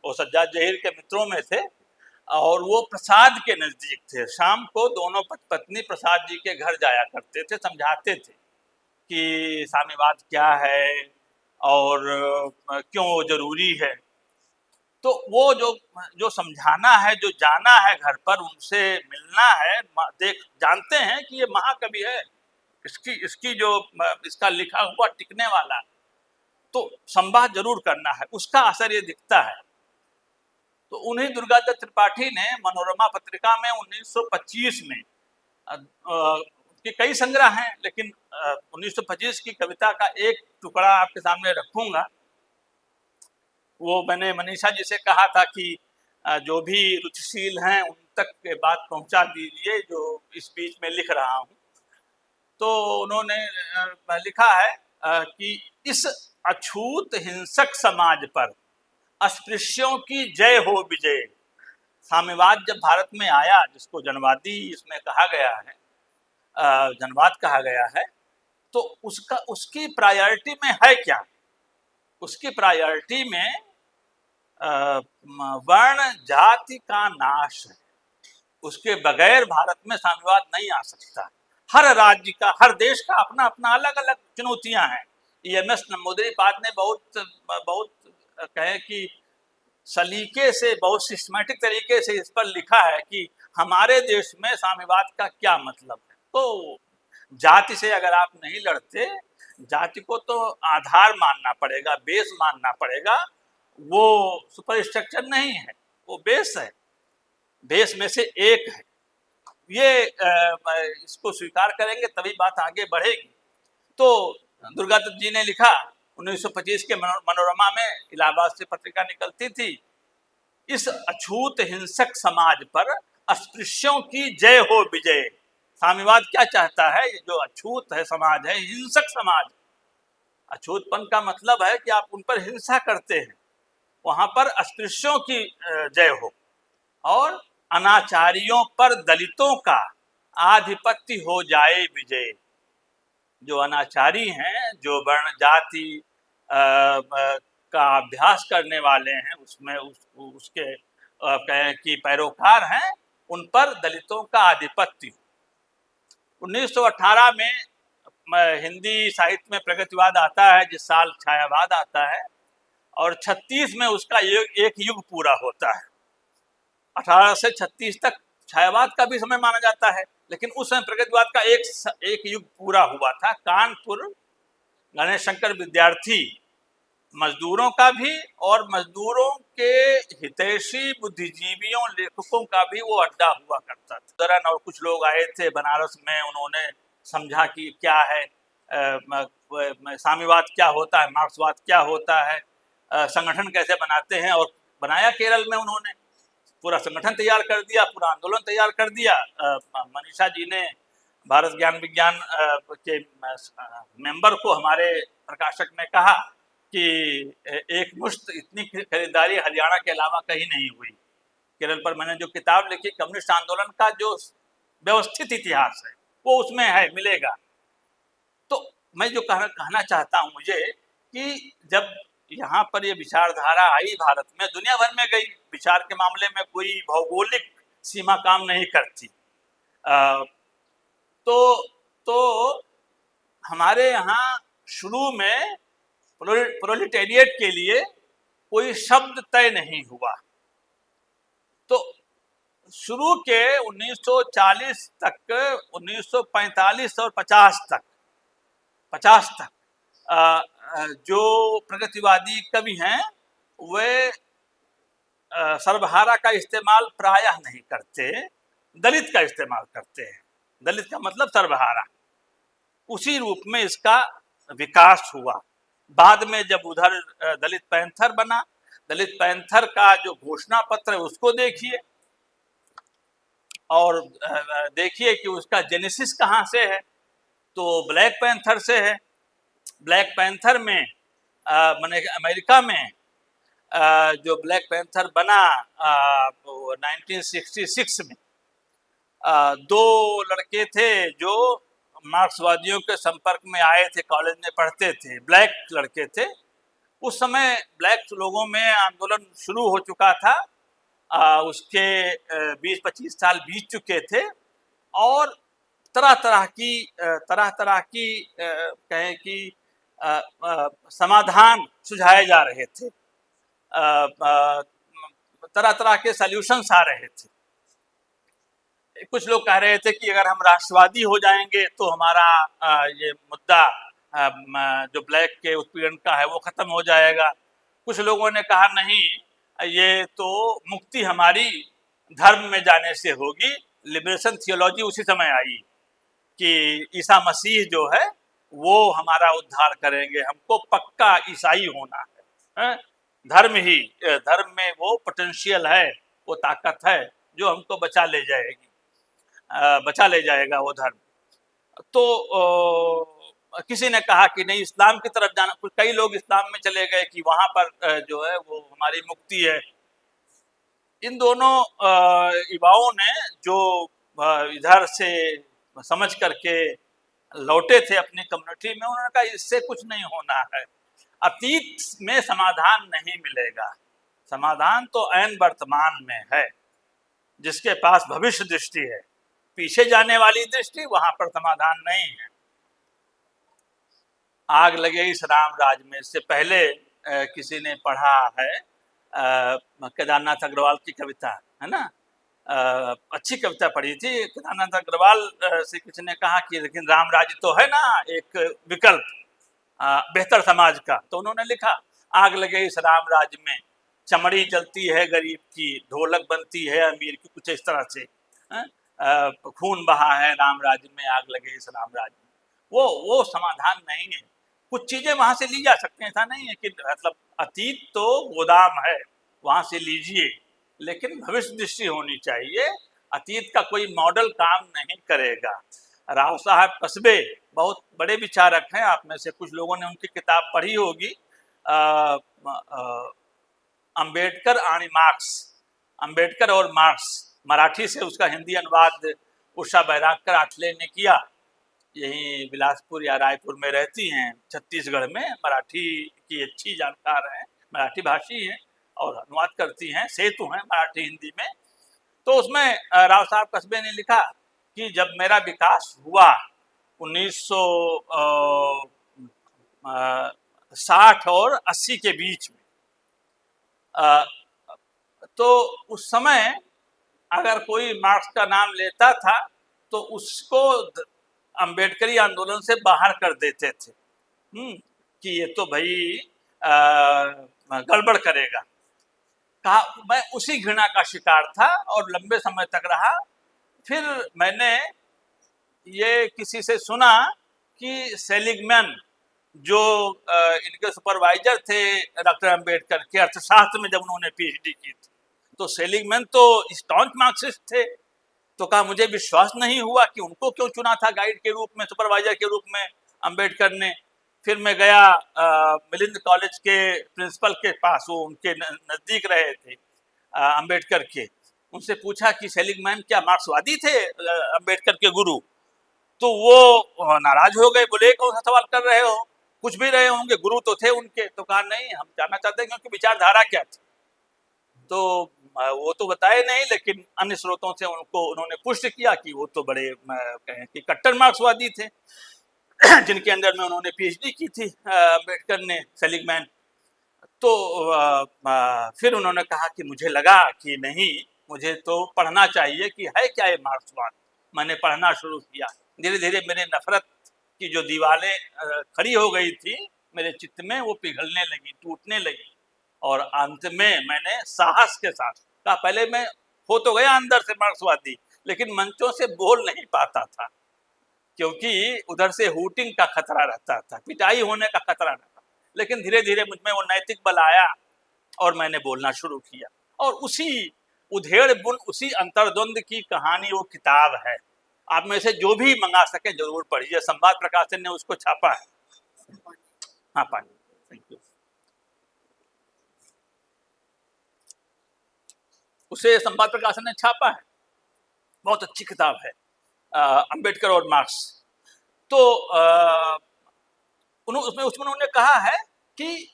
वो सज्जाद जहीर के मित्रों में थे, और वो प्रसाद के नजदीक थे। शाम को दोनों पत्नी प्रसाद जी के घर जाया करते थे, समझाते थे कि साम्यवाद क्या है और क्यों जरूरी है। तो वो जो समझाना है, जो जाना है घर पर, उनसे मिलना है, देख जानते हैं कि ये महाकवि है, इसकी जो इसका लिखा हुआ टिकने वाला, तो संवाद जरूर करना है, उसका असर ये दिखता है। तो उन्हीं दुर्गादत्त त्रिपाठी ने मनोरमा पत्रिका में 1925 में के कई संग्रह हैं, लेकिन 1925 की कविता का एक टुकड़ा आपके सामने रखूंगा। वो मैंने मनीषा जी से कहा था कि जो भी रुचिशील हैं उन तक के बात पहुंचा दीजिए जो इस बीच में लिख रहा हूं। तो उन्होंने लिखा है कि इस अछूत हिंसक समाज पर अस्पृश्यों की जय हो विजय। साम्यवाद जब भारत में आया, जिसको जनवादी इसमें कहा गया है, जनवाद कहा गया है, तो उसकी प्रायोरिटी में है क्या? उसकी प्रायोरिटी में वर्ण जाति का नाश है। उसके बगैर भारत में साम्यवाद नहीं आ सकता। हर राज्य का, हर देश का अपना अपना अलग अलग चुनौतियां हैं। EMS नंबूदिरीपाद ने बहुत कहे कि सलीके से, बहुत सिस्टमैटिक तरीके से इस पर लिखा है कि हमारे देश में साम्यवाद का क्या मतलब है। तो जाति से अगर आप नहीं लड़ते, जाति को तो आधार मानना पड़ेगा, बेस मानना पड़ेगा। वो सुपर स्ट्रक्चर नहीं है, वो बेस है, बेस में से एक है। ये इसको स्वीकार करेंगे तभी बात आगे बढ़ेगी। तो दुर्गादत्त जी ने लिखा 1925 के मनोरमा में, इलाहाबाद से पत्रिका निकलती थी, इस अछूत हिंसक समाज पर अस्पृश्यों की जय हो विजय। साम्यवाद क्या चाहता है? ये जो अछूत है समाज है, हिंसक समाज, अछूतपन का मतलब है कि आप उन पर हिंसा करते हैं, वहां पर अस्पृश्यों की जय हो, और अनाचारियों पर दलितों का आधिपत्य हो जाए विजय। जो अनाचारी हैं, जो वर्ण जाति का अभ्यास करने वाले हैं, उसमें उसके कहें कि पैरोकार हैं, उन पर दलितों का आधिपत्य। 1918 में हिंदी साहित्य में प्रगतिवाद आता है, जिस साल छायावाद आता है, और 36 में उसका एक युग पूरा होता है। 18 से 36 तक छायावाद का भी समय माना जाता है, लेकिन उस समय प्रगतिवाद का एक युग पूरा हुआ था। कानपुर गणेश शंकर विद्यार्थी मजदूरों का भी और मजदूरों के हितैषी बुद्धिजीवियों, लेखकों का भी वो अड्डा हुआ करता था। दरन और कुछ लोग आए थे बनारस में, उन्होंने समझा कि क्या है साम्यवाद, क्या होता है मार्क्सवाद, क्या होता है, संगठन कैसे बनाते हैं, और बनाया केरल में। उन्होंने पूरा संगठन तैयार कर दिया, पूरा आंदोलन तैयार कर दिया। मनीषा जी ने भारत ज्ञान विज्ञान के मेंबर को, हमारे प्रकाशक ने कहा कि एक मुश्त इतनी खरीदारी हरियाणा के अलावा कहीं नहीं हुई। केरल पर मैंने जो किताब लिखी, कम्युनिस्ट आंदोलन का जो व्यवस्थित इतिहास है, वो उसमें है, मिलेगा। तो मैं जो कहना चाहता हूँ मुझे, कि जब यहाँ पर ये विचारधारा आई भारत में, दुनिया भर में गई, विचार के मामले में कोई भौगोलिक सीमा काम नहीं करती। तो हमारे यहाँ शुरू में प्रोलेटेरिएट के लिए कोई शब्द तय नहीं हुआ। तो शुरू के 1940 तक, 1945 और 50 तक जो प्रगतिवादी कवि हैं, वे सर्वहारा का इस्तेमाल प्रायः नहीं करते, दलित का इस्तेमाल करते हैं। दलित का मतलब सर्वहारा। उसी रूप में इसका विकास हुआ। बाद में जब उधर दलित पैंथर बना, दलित पैंथर का जो घोषणा पत्र है उसको देखिए, और देखिए कि उसका जेनेसिस कहाँ से है। तो ब्लैक पैंथर से है। ब्लैक पैंथर में माने अमेरिका में जो ब्लैक पैंथर बना 1966 में, दो लड़के थे जो मार्क्सवादियों के संपर्क में आए थे, कॉलेज में पढ़ते थे, ब्लैक लड़के थे। उस समय ब्लैक लोगों में आंदोलन शुरू हो चुका था, उसके 20-25 साल बीत चुके थे, और तरह तरह की कहें कि समाधान सुझाए जा रहे थे, तरह तरह के सॉल्यूशंस आ रहे थे। कुछ लोग कह रहे थे कि अगर हम राष्ट्रवादी हो जाएंगे तो हमारा ये मुद्दा जो ब्लैक के उत्पीड़न का है वो खत्म हो जाएगा। कुछ लोगों ने कहा नहीं, ये तो मुक्ति हमारी धर्म में जाने से होगी। लिबरेशन थियोलॉजी उसी समय आई कि ईसा मसीह जो है वो हमारा उद्धार करेंगे, हमको पक्का ईसाई होना है। धर्म में वो पोटेंशियल है, वो ताकत है जो हमको बचा ले जाएगा वो धर्म। तो किसी ने कहा कि नहीं इस्लाम की तरफ जाना, कुछ कई लोग इस्लाम में चले गए कि वहां पर जो है वो हमारी मुक्ति है। इन दोनों युवाओं ने जो इधर से समझ करके लौटे थे अपनी कम्युनिटी में, उन्होंने कहा इससे कुछ नहीं होना है, अतीत में समाधान नहीं मिलेगा, समाधान तो ऐन वर्तमान में है। जिसके पास भविष्य दृष्टि है, पीछे जाने वाली दृष्टि, वहां पर समाधान नहीं है। आग लगे इस राम राज में, इससे पहले किसी ने पढ़ा है केदारनाथ अग्रवाल की कविता, है ना, अच्छी कविता पढ़ी थी केदारनाथ अग्रवाल से। किसी ने कहा कि लेकिन राम राज्य तो है ना एक विकल्प बेहतर समाज का, तो उन्होंने लिखा आग लगे इस राम राज्य में, चमड़ी जलती है गरीब की, ढोलक बनती है अमीर की, कुछ इस तरह से। खून बहा है राम राज्य में, आग लगे इस राम राज्य में। वो समाधान नहीं है। कुछ चीजें वहां से ली जा सकती हैं, ऐसा नहीं है कि मतलब अतीत तो गोदाम है, वहां से लीजिए, लेकिन भविष्य दृष्टि होनी चाहिए। अतीत का कोई मॉडल काम नहीं करेगा। राव साहब कस्बे बहुत बड़े विचारक हैं, आप में से कुछ लोगों ने उनकी किताब पढ़ी होगी, अंबेडकर आणि मार्क्स, अंबेडकर और मार्क्स, मराठी से उसका हिंदी अनुवाद उषा बैरागकर आठले ने किया। यही बिलासपुर या रायपुर में रहती हैं, छत्तीसगढ़ में, मराठी की अच्छी जानकार हैं, मराठी भाषी हैं और अनुवाद करती हैं, सेतु हैं मराठी हिंदी में। तो उसमें राव साहब कस्बे ने लिखा कि जब मेरा विकास हुआ 1960 और 80 के बीच में, तो उस समय अगर कोई मार्क्स का नाम लेता था तो उसको अंबेडकरी आंदोलन से बाहर कर देते थे कि ये तो भाई गड़बड़ करेगा। कहा मैं उसी घृणा का शिकार था और लंबे समय तक रहा। फिर मैंने ये किसी से सुना कि सेलिगमैन जो इनके सुपरवाइजर थे डॉक्टर अंबेडकर के अर्थशास्त्र में, जब उन्होंने पीएचडी की थी, तो सेलिगमैन तो स्टॉन्च मार्क्सिस्ट थे। तो कहा मुझे विश्वास नहीं हुआ कि उनको क्यों चुना था गाइड के रूप में, सुपरवाइजर के रूप में अंबेडकर ने। फिर मैं गया मिलिंद कॉलेज के प्रिंसिपल के पास, वो उनके नज़दीक रहे थे अंबेडकर के। उनसे पूछा कि सेलिगमैन क्या मार्क्सवादी थे अंबेडकर के गुरु? तो वो नाराज हो गए, बोले कौन सा सवाल कर रहे हो, कुछ भी रहे होंगे, गुरु तो थे उनके। तो कहा नहीं, हम जानना चाहते हैं कि उनकी विचारधारा क्या थी। तो वो तो बताए नहीं, लेकिन अन्य स्रोतों से उन्होंने पुष्टि किया कि वो तो बड़े कहें कि कट्टर मार्क्सवादी थे जिनके अंदर में उन्होंने पीएचडी की थी अंबेडकर ने, सेलिगमैन। तो फिर उन्होंने कहा कि मुझे लगा कि नहीं, मुझे तो पढ़ना चाहिए कि है क्या ये मार्क्सवाद। मैंने पढ़ना शुरू किया, धीरे धीरे मेरे नफरत की जो दीवारें खड़ी हो गई थी मेरे चित्त में, वो पिघलने लगी, टूटने लगी। और अंत में मैंने साहस के साथ कहा, पहले मैं हो तो गया अंदर से मार्क्सवादी, लेकिन मंचों से बोल नहीं पाता था, क्योंकि उधर से हूटिंग का खतरा रहता था, पिटाई होने का खतरा रहता। लेकिन धीरे धीरे मुझमें वो नैतिक बल आया और मैंने बोलना शुरू किया। और उसी उधेड़ बुन, उसी अंतर्द्वंद की कहानी वो किताब है। आप में से जो भी मंगा सके जरूर पढ़िए, संवाद प्रकाशन ने उसको छापा है। हाँ पानी, थैंक यू। उसे संवाद प्रकाशन ने छापा है, बहुत अच्छी किताब है, अंबेडकर और मार्क्स। तो उसमें उन्होंने कहा है कि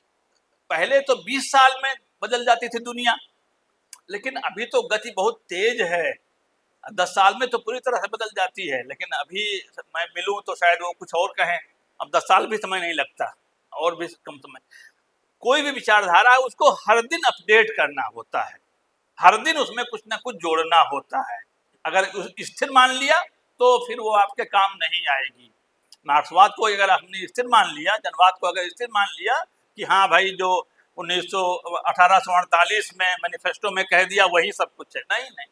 पहले तो 20 साल में बदल जाती थी दुनिया, लेकिन अभी तो गति बहुत तेज है, 10 साल में तो पूरी तरह से बदल जाती है। लेकिन अभी मैं मिलूं तो शायद वो कुछ और कहें, अब 10 साल भी समय नहीं लगता, और भी कम समय। कोई भी विचारधारा है उसको हर दिन अपडेट करना होता है, हर दिन उसमें कुछ ना कुछ जोड़ना होता है। अगर स्थिर मान लिया तो फिर वो आपके काम नहीं आएगी। मार्क्सवाद को अगर हमने स्थिर मान लिया, जनवाद को अगर स्थिर मान लिया कि हाँ भाई जो 1848 में मैनिफेस्टो में कह दिया वही सब कुछ है, नहीं नहीं,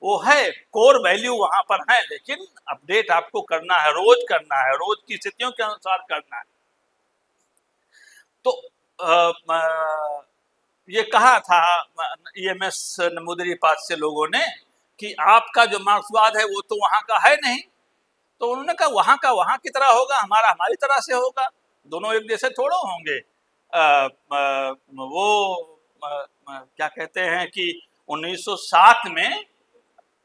वो है कोर वैल्यू वहां पर है, लेकिन अपडेट आपको करना है, रोज करना है, रोज की स्थितियों के अनुसार करना है। तो ये कहा था EMS नमूदरी पास से लोगों ने कि आपका जो मार्क्सवाद है वो तो वहां का है नहीं, तो उन्होंने कहा वहाँ का वहाँ की तरह होगा, हमारा हमारी तरह से होगा, दोनों एक जैसे थोड़ा होंगे। वो क्या कहते हैं कि 1907 में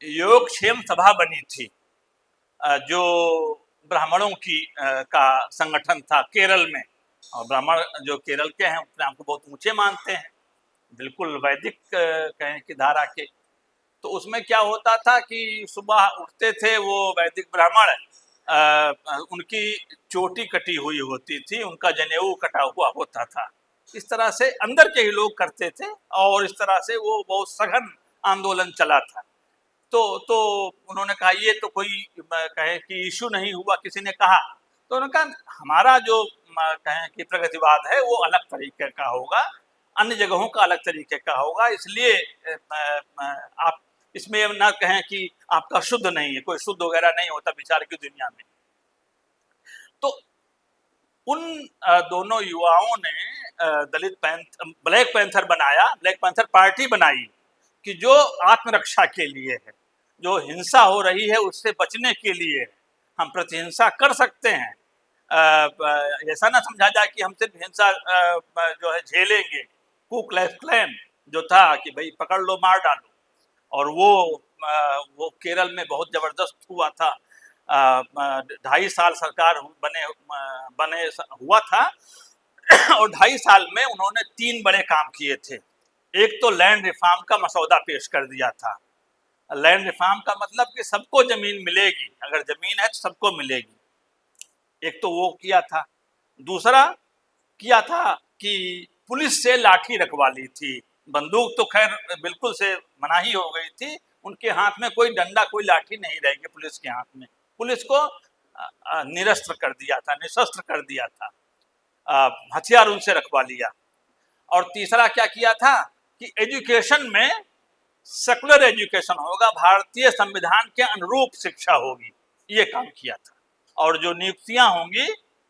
योगक्षेम सभा बनी थी, जो ब्राह्मणों की का संगठन था केरल में। और ब्राह्मण जो केरल के हैं अपने आप को बहुत ऊंचे मानते हैं, बिल्कुल वैदिक कहें कि धारा के। तो उसमें क्या होता था कि सुबह उठते थे वो वैदिक ब्राह्मण, उनकी चोटी कटी हुई होती थी, उनका जनेऊ कटा हुआ होता था। इस तरह से अंदर के ही लोग करते थे और इस तरह से वो बहुत सघन आंदोलन चला था। तो उन्होंने कहा ये तो कोई कहे कि इशू नहीं हुआ, किसी ने कहा। तो उन्होंने कहा हमारा जो कहें कि प्रगतिवाद है वो अलग तरीके का होगा, अन्य जगहों का अलग तरीके का होगा, इसलिए आप इसमें ना कहें कि आपका शुद्ध नहीं है, कोई शुद्ध वगैरह नहीं होता विचार की दुनिया में। तो उन दोनों युवाओं ने ब्लैक पैंथर बनाया, ब्लैक पैंथर पार्टी बनाई कि जो आत्मरक्षा के लिए है, जो हिंसा हो रही है उससे बचने के लिए हम प्रतिहिंसा कर सकते हैं। ऐसा ना समझा जाए कि हम सिर्फ हिंसा जो है झेलेंगे। कू क्लैक्स क्लैन जो था कि भाई पकड़ लो मार डालो, और वो केरल में बहुत जबरदस्त हुआ था। 2.5 साल सरकार बने बने हुआ था और 2.5 साल में उन्होंने 3 बड़े काम किए थे। एक तो लैंड रिफॉर्म का मसौदा पेश कर दिया था। लैंड रिफॉर्म का मतलब कि सबको जमीन मिलेगी, अगर जमीन है तो सबको मिलेगी, एक तो वो किया था। दूसरा किया था कि पुलिस से लाठी रखवा ली थी, बंदूक तो खैर बिल्कुल से मनाही हो गई थी, उनके हाथ में कोई डंडा कोई लाठी नहीं रहेगी पुलिस के हाथ में, पुलिस को निरस्त्र कर दिया था, निशस्त्र कर दिया था, हथियार उनसे रखवा लिया। और तीसरा क्या किया था कि एजुकेशन में सेकुलर एजुकेशन होगा, भारतीय संविधान के अनुरूप शिक्षा होगी, ये काम किया था। और जो नियुक्तियां होंगी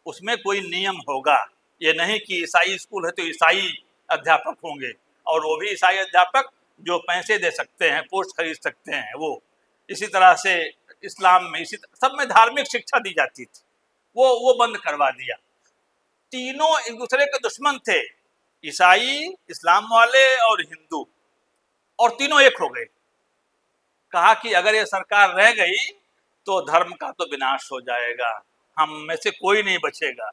उसमें कोई नियम होगा, ये नहीं कि ईसाई स्कूल है तो ईसाई अध्यापक होंगे, और वो भी ईसाई अध्यापक जो पैसे दे सकते हैं, पोस्ट खरीद सकते हैं। वो इसी तरह से इस्लाम में सब में धार्मिक शिक्षा दी जाती थी, वो बंद करवा दिया। तीनों एक दूसरे के दुश्मन थे, ईसाई, इस्लाम वाले और हिंदू, और तीनों एक हो गए। कहा कि अगर ये सरकार रह गई तो धर्म का तो विनाश हो जाएगा, हम में से कोई नहीं बचेगा।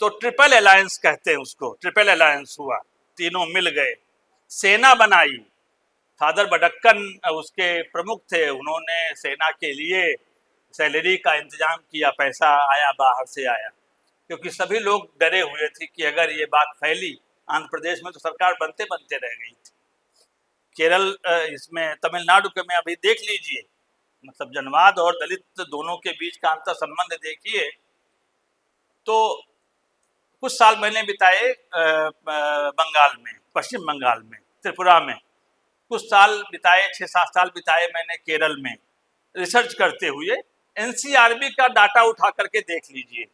तो ट्रिपल अलायंस कहते हैं उसको, ट्रिपल अलायंस हुआ, तीनों मिल गए, सेना बनाई। फादर बडक्कन उसके प्रमुख थे, उन्होंने सेना के लिए सैलरी का इंतजाम किया, पैसा आया बाहर से आया, क्योंकि सभी लोग डरे हुए थे कि अगर ये बात फैली आंध्र प्रदेश में तो सरकार बनते बनते रह गई थी। केरल इसमें तमिलनाडु के में अभी देख लीजिए, मतलब जनवाद और दलित दोनों के बीच का अंतर संबंध देखिए। तो कुछ साल मैंने बिताए बंगाल में, पश्चिम बंगाल में, त्रिपुरा में, कुछ साल बिताए, 6-7 साल बिताए मैंने केरल में रिसर्च करते हुए। एनसीआरबी का डाटा उठा करके देख लीजिए,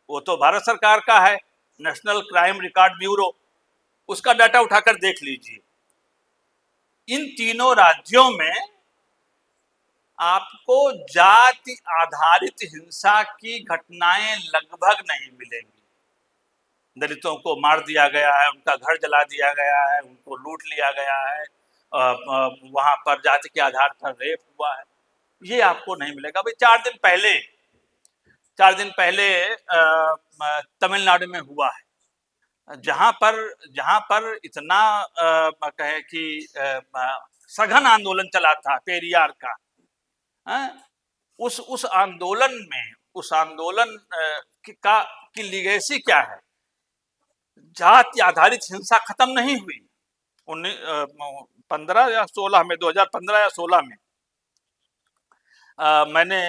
वो तो भारत सरकार का है, नेशनल क्राइम रिकॉर्ड ब्यूरो, उसका डाटा उठाकर देख लीजिए। इन तीनों राज्यों में आपको जाति आधारित हिंसा की घटनाएं लगभग नहीं मिलेंगी। दलितों को मार दिया गया है, उनका घर जला दिया गया है, उनको लूट लिया गया है, वहां पर जाति के आधार पर रेप हुआ है, ये आपको नहीं मिलेगा। भाई 4 दिन पहले तमिलनाडु में हुआ है, जहां पर इतना कहे कि सघन आंदोलन चला था पेरियार का। उस आंदोलन में, उस आंदोलन की लीगेसी क्या है? जाति आधारित हिंसा खत्म नहीं हुई। 15 या 16 में, 2015 या 16 में मैंने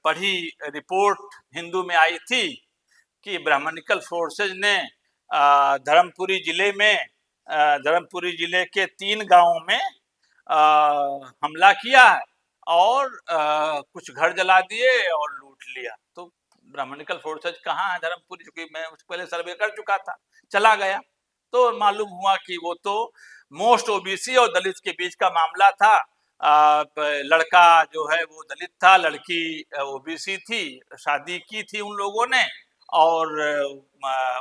पढ़ी रिपोर्ट, हिंदू में आई थी कि ब्राह्मणिकल फोर्सेज ने धर्मपुरी जिले के 3 गांवों में हमला किया और कुछ घर जला दिए और लूट लिया। तो ब्राह्मणिकल फोर्सेज कहाँ है धर्मपुरी, क्योंकि मैं उससे पहले सर्वे कर चुका था, चला गया तो मालूम हुआ कि वो तो मोस्ट ओबीसी और दलित के बीच का मामला था, लड़का जो है वो दलित था, लड़की ओबीसी थी, शादी की थी उन लोगों ने, और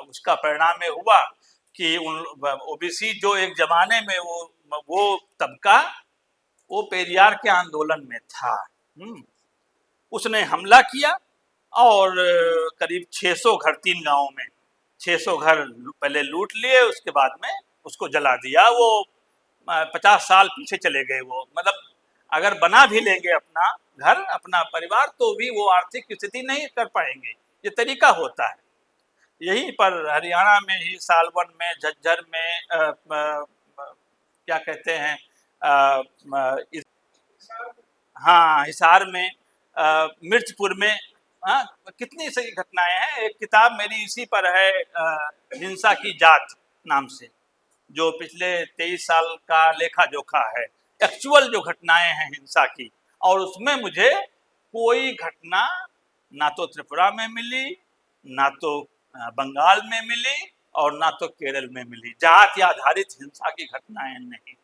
उसका परिणाम ये हुआ कि उन ओबीसी जो एक जमाने में वो तबका वो पेरियार के आंदोलन में था, उसने हमला किया और करीब 600 घर, 3 गांवों में 600 घर पहले लूट लिए, उसके बाद में उसको जला दिया। वो 50 साल पीछे चले गए। वो मतलब अगर बना भी लेंगे अपना घर, अपना परिवार, तो भी वो आर्थिक स्थिति नहीं कर पाएंगे। ये तरीका होता है। यहीं पर हरियाणा में ही सालवन में, झज्जर में क्या कहते हैं, हाँ, हिसार में, मिर्चपुर में, हाँ, कितनी सही घटनाएं हैं। एक किताब मेरी इसी पर है, हिंसा की जात नाम से, जो पिछले 23 साल का लेखा जोखा है, एक्चुअल जो घटनाएं हैं हिंसा की। और उसमें मुझे कोई घटना ना तो त्रिपुरा में मिली, ना तो बंगाल में मिली, और ना तो केरल में मिली। जाति आधारित हिंसा की घटनाएं नहीं।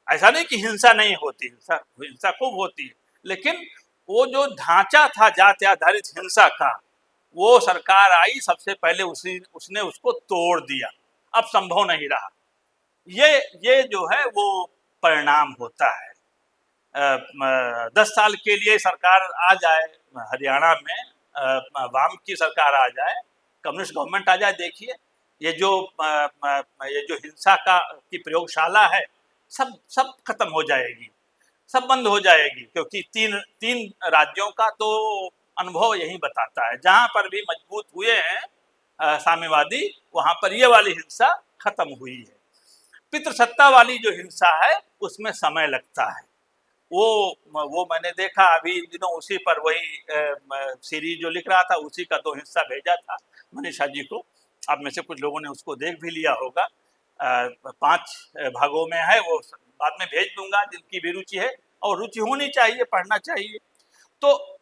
ऐसा नहीं कि हिंसा नहीं होती, हिंसा खूब होती है, लेकिन वो जो ढांचा था जाति आधारित हिंसा का, वो सरकार आई सबसे पहले उसने उसको तोड़ दिया। अब संभव नहीं रहा। ये जो है वो परिणाम होता है। 10 साल के लिए सरकार आ जाए हरियाणा में, वाम की सरकार आ जाए, कम्युनिस्ट गवर्नमेंट आ जाए, देखिए ये जो हिंसा की प्रयोगशाला है, सब खत्म हो जाएगी, सब बंद हो जाएगी। क्योंकि तीन राज्यों का तो अनुभव यही बताता है, जहां पर भी मजबूत हुए हैं साम्यवादी, वहां पर ये वाली हिंसा खत्म हुई है। पितृसत्ता वाली जो हिंसा है उसमें समय लगता है। वो मैंने देखा अभी इन दिनों, उसी पर वही सीरीज जो लिख रहा था उसी का 2 हिस्सा भेजा था मनीषा जी को। आप में से कुछ लोगों ने उसको देख भी लिया होगा। 5 भागों में है वो, बाद में भेज दूंगा जिनकी भी रुचि है, और रुचि होनी चाहिए, पढ़ना चाहिए। तो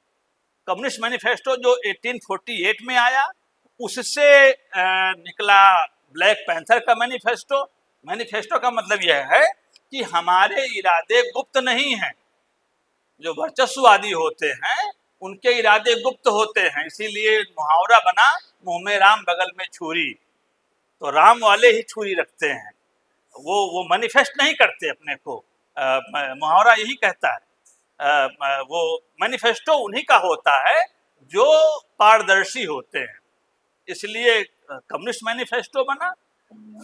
कम्युनिस्ट मैनिफेस्टो जो 1848 में आया, उससे निकला ब्लैक पैंथर का मैनिफेस्टो। मैनिफेस्टो का मतलब यह है कि हमारे इरादे गुप्त नहीं हैं। जो वर्चस्ववादी होते हैं उनके इरादे गुप्त होते हैं, इसीलिए मुहावरा बना, मुंह में राम बगल में छुरी। तो राम वाले ही छुरी रखते हैं, वो मैनिफेस्ट नहीं करते अपने को। मुहावरा यही कहता है। वो मैनिफेस्टो उन्हीं का होता है जो पारदर्शी होते हैं। इसलिए कम्युनिस्ट मैनिफेस्टो बना,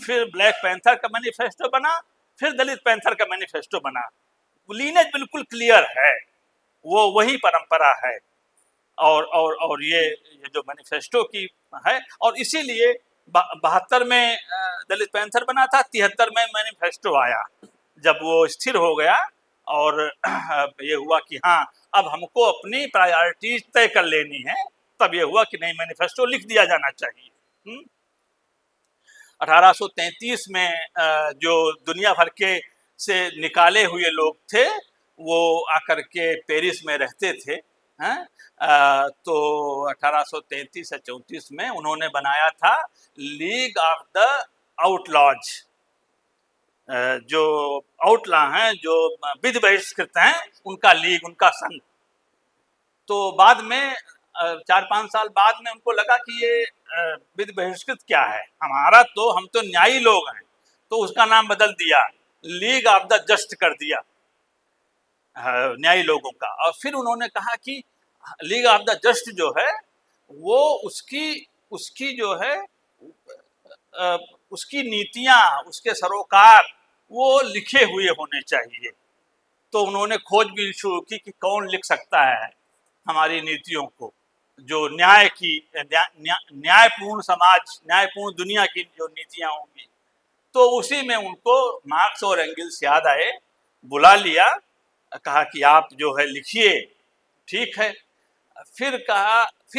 फिर ब्लैक पैंथर का मैनिफेस्टो बना, फिर दलित पैंथर का मैनिफेस्टो बना। लीनेज बिल्कुल क्लियर है, वो वही परंपरा है। और ये जो मैनिफेस्टो की है, और इसीलिए 72 में दलित पैंथर बना था, 73 में मैनिफेस्टो आया। जब वो स्थिर हो गया और ये हुआ कि हाँ अब हमको अपनी प्रायोरिटीज तय कर लेनी है, तब ये हुआ कि नहीं, मैनिफेस्टो लिख दिया जाना चाहिए। 1833 में जो दुनिया भर के से निकाले हुए लोग थे, वो आकर के पेरिस में रहते थे, हैं। तो 1833 या 34 में उन्होंने बनाया था लीग ऑफ द आउटलॉज। जो आउटला हैं, जो विधि बहिष्कृत हैं, उनका लीग, उनका संघ। तो बाद में 4-5 साल बाद में उनको लगा कि ये विधि बहिष्कृत क्या है, हम तो न्यायी लोग हैं, तो उसका नाम बदल दिया, लीग ऑफ द जस्ट कर दिया, न्यायी लोगों का। और फिर उन्होंने कहा कि लीग ऑफ द जस्ट जो है वो उसकी जो है उसकी नीतियां, उसके सरोकार वो लिखे हुए होने चाहिए। तो उन्होंने खोज भी शुरू की कि कौन लिख सकता है हमारी नीतियों को, जो न्यायपूर्ण समाज, न्यायपूर्ण दुनिया की जो नीतियां होंगी। तो उसी में उनको मार्क्स और एंगल्स याद आए, बुला लिया, कहा कि आप जो है लिखिए, ठीक है। फिर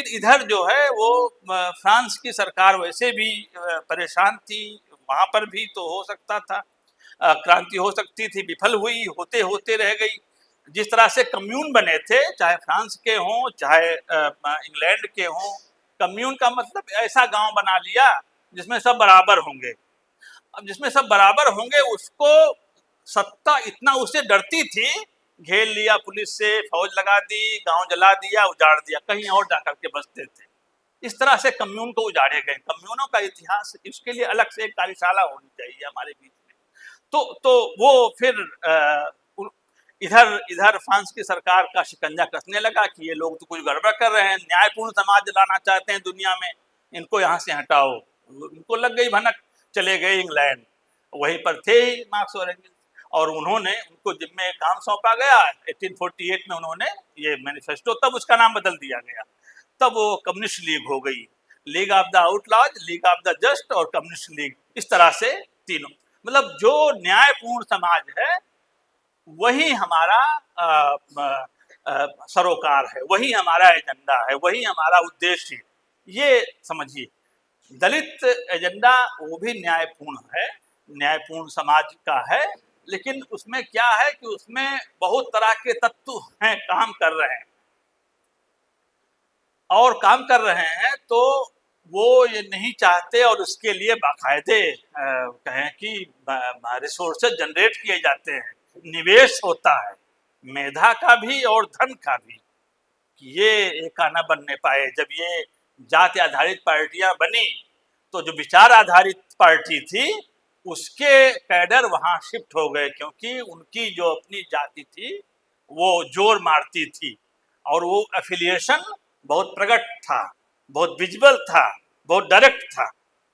इधर जो है वो फ्रांस की सरकार वैसे भी परेशान थी, वहाँ पर भी तो हो सकता था क्रांति, हो सकती थी, विफल हुई, होते होते रह गई। जिस तरह से कम्यून बने थे, चाहे फ्रांस के हों चाहे इंग्लैंड के हों, कम्यून का मतलब ऐसा गांव बना लिया जिसमें सब बराबर होंगे। अब जिसमें सब बराबर होंगे, उसको सत्ता इतना उससे डरती थी घेर लिया पुलिस से, फौज लगा दी, गांव जला दिया, उजाड़ दिया, कहीं और जाकर के बसते थे। इस तरह से कम्यून को उजाड़े गए। कम्यूनों का इतिहास, इसके लिए अलग से एक कार्यशाला होनी चाहिए हमारे बीच में। तो वो फिर इधर इधर फ्रांस की सरकार का शिकंजा कसने लगा कि ये लोग तो कुछ गड़बड़ कर रहे हैं, न्यायपूर्ण समाज लाना चाहते हैं दुनिया में, इनको यहाँ से हटाओ। उनको लग गई भनक, चले गए इंग्लैंड, वहीं पर थे ही मार्क्स और एंगल्स, और उन्होंने, उनको जिम्मे काम सौंपा गया 1848 में, उन्होंने ये मैनिफेस्टो, तब उसका नाम बदल दिया गया, तब वो कम्युनिस्ट लीग हो गई, league of the outlaws, league of the just और कम्युनिस्ट लीग, इस तरह से तीनों। मतलब जो न्यायपूर्ण समाज है वही हमारा सरोकार है, वही हमारा एजेंडा है, वही हमारा उद्देश्य है, ये समझिए। दलित एजेंडा वो भी न्यायपूर्ण है, न्यायपूर्ण समाज का है, लेकिन उसमें क्या है कि उसमें बहुत तरह के तत्व हैं, काम कर रहे हैं, और काम कर रहे हैं तो वो ये नहीं चाहते, और उसके लिए बाकायदे कहें कि रिसोर्सेज जनरेट किए जाते हैं, निवेश होता है, मेधा का भी और धन का भी, कि ये एक न बनने पाए। जब ये जाति आधारित पार्टियां बनी तो जो विचार आधारित पार्टी थी उसके कैडर वहां शिफ्ट हो गए, क्योंकि उनकी जो अपनी जाति थी वो जोर मारती थी, और वो एफिलिएशन बहुत प्रकट था, बहुत विजिबल था, बहुत डायरेक्ट था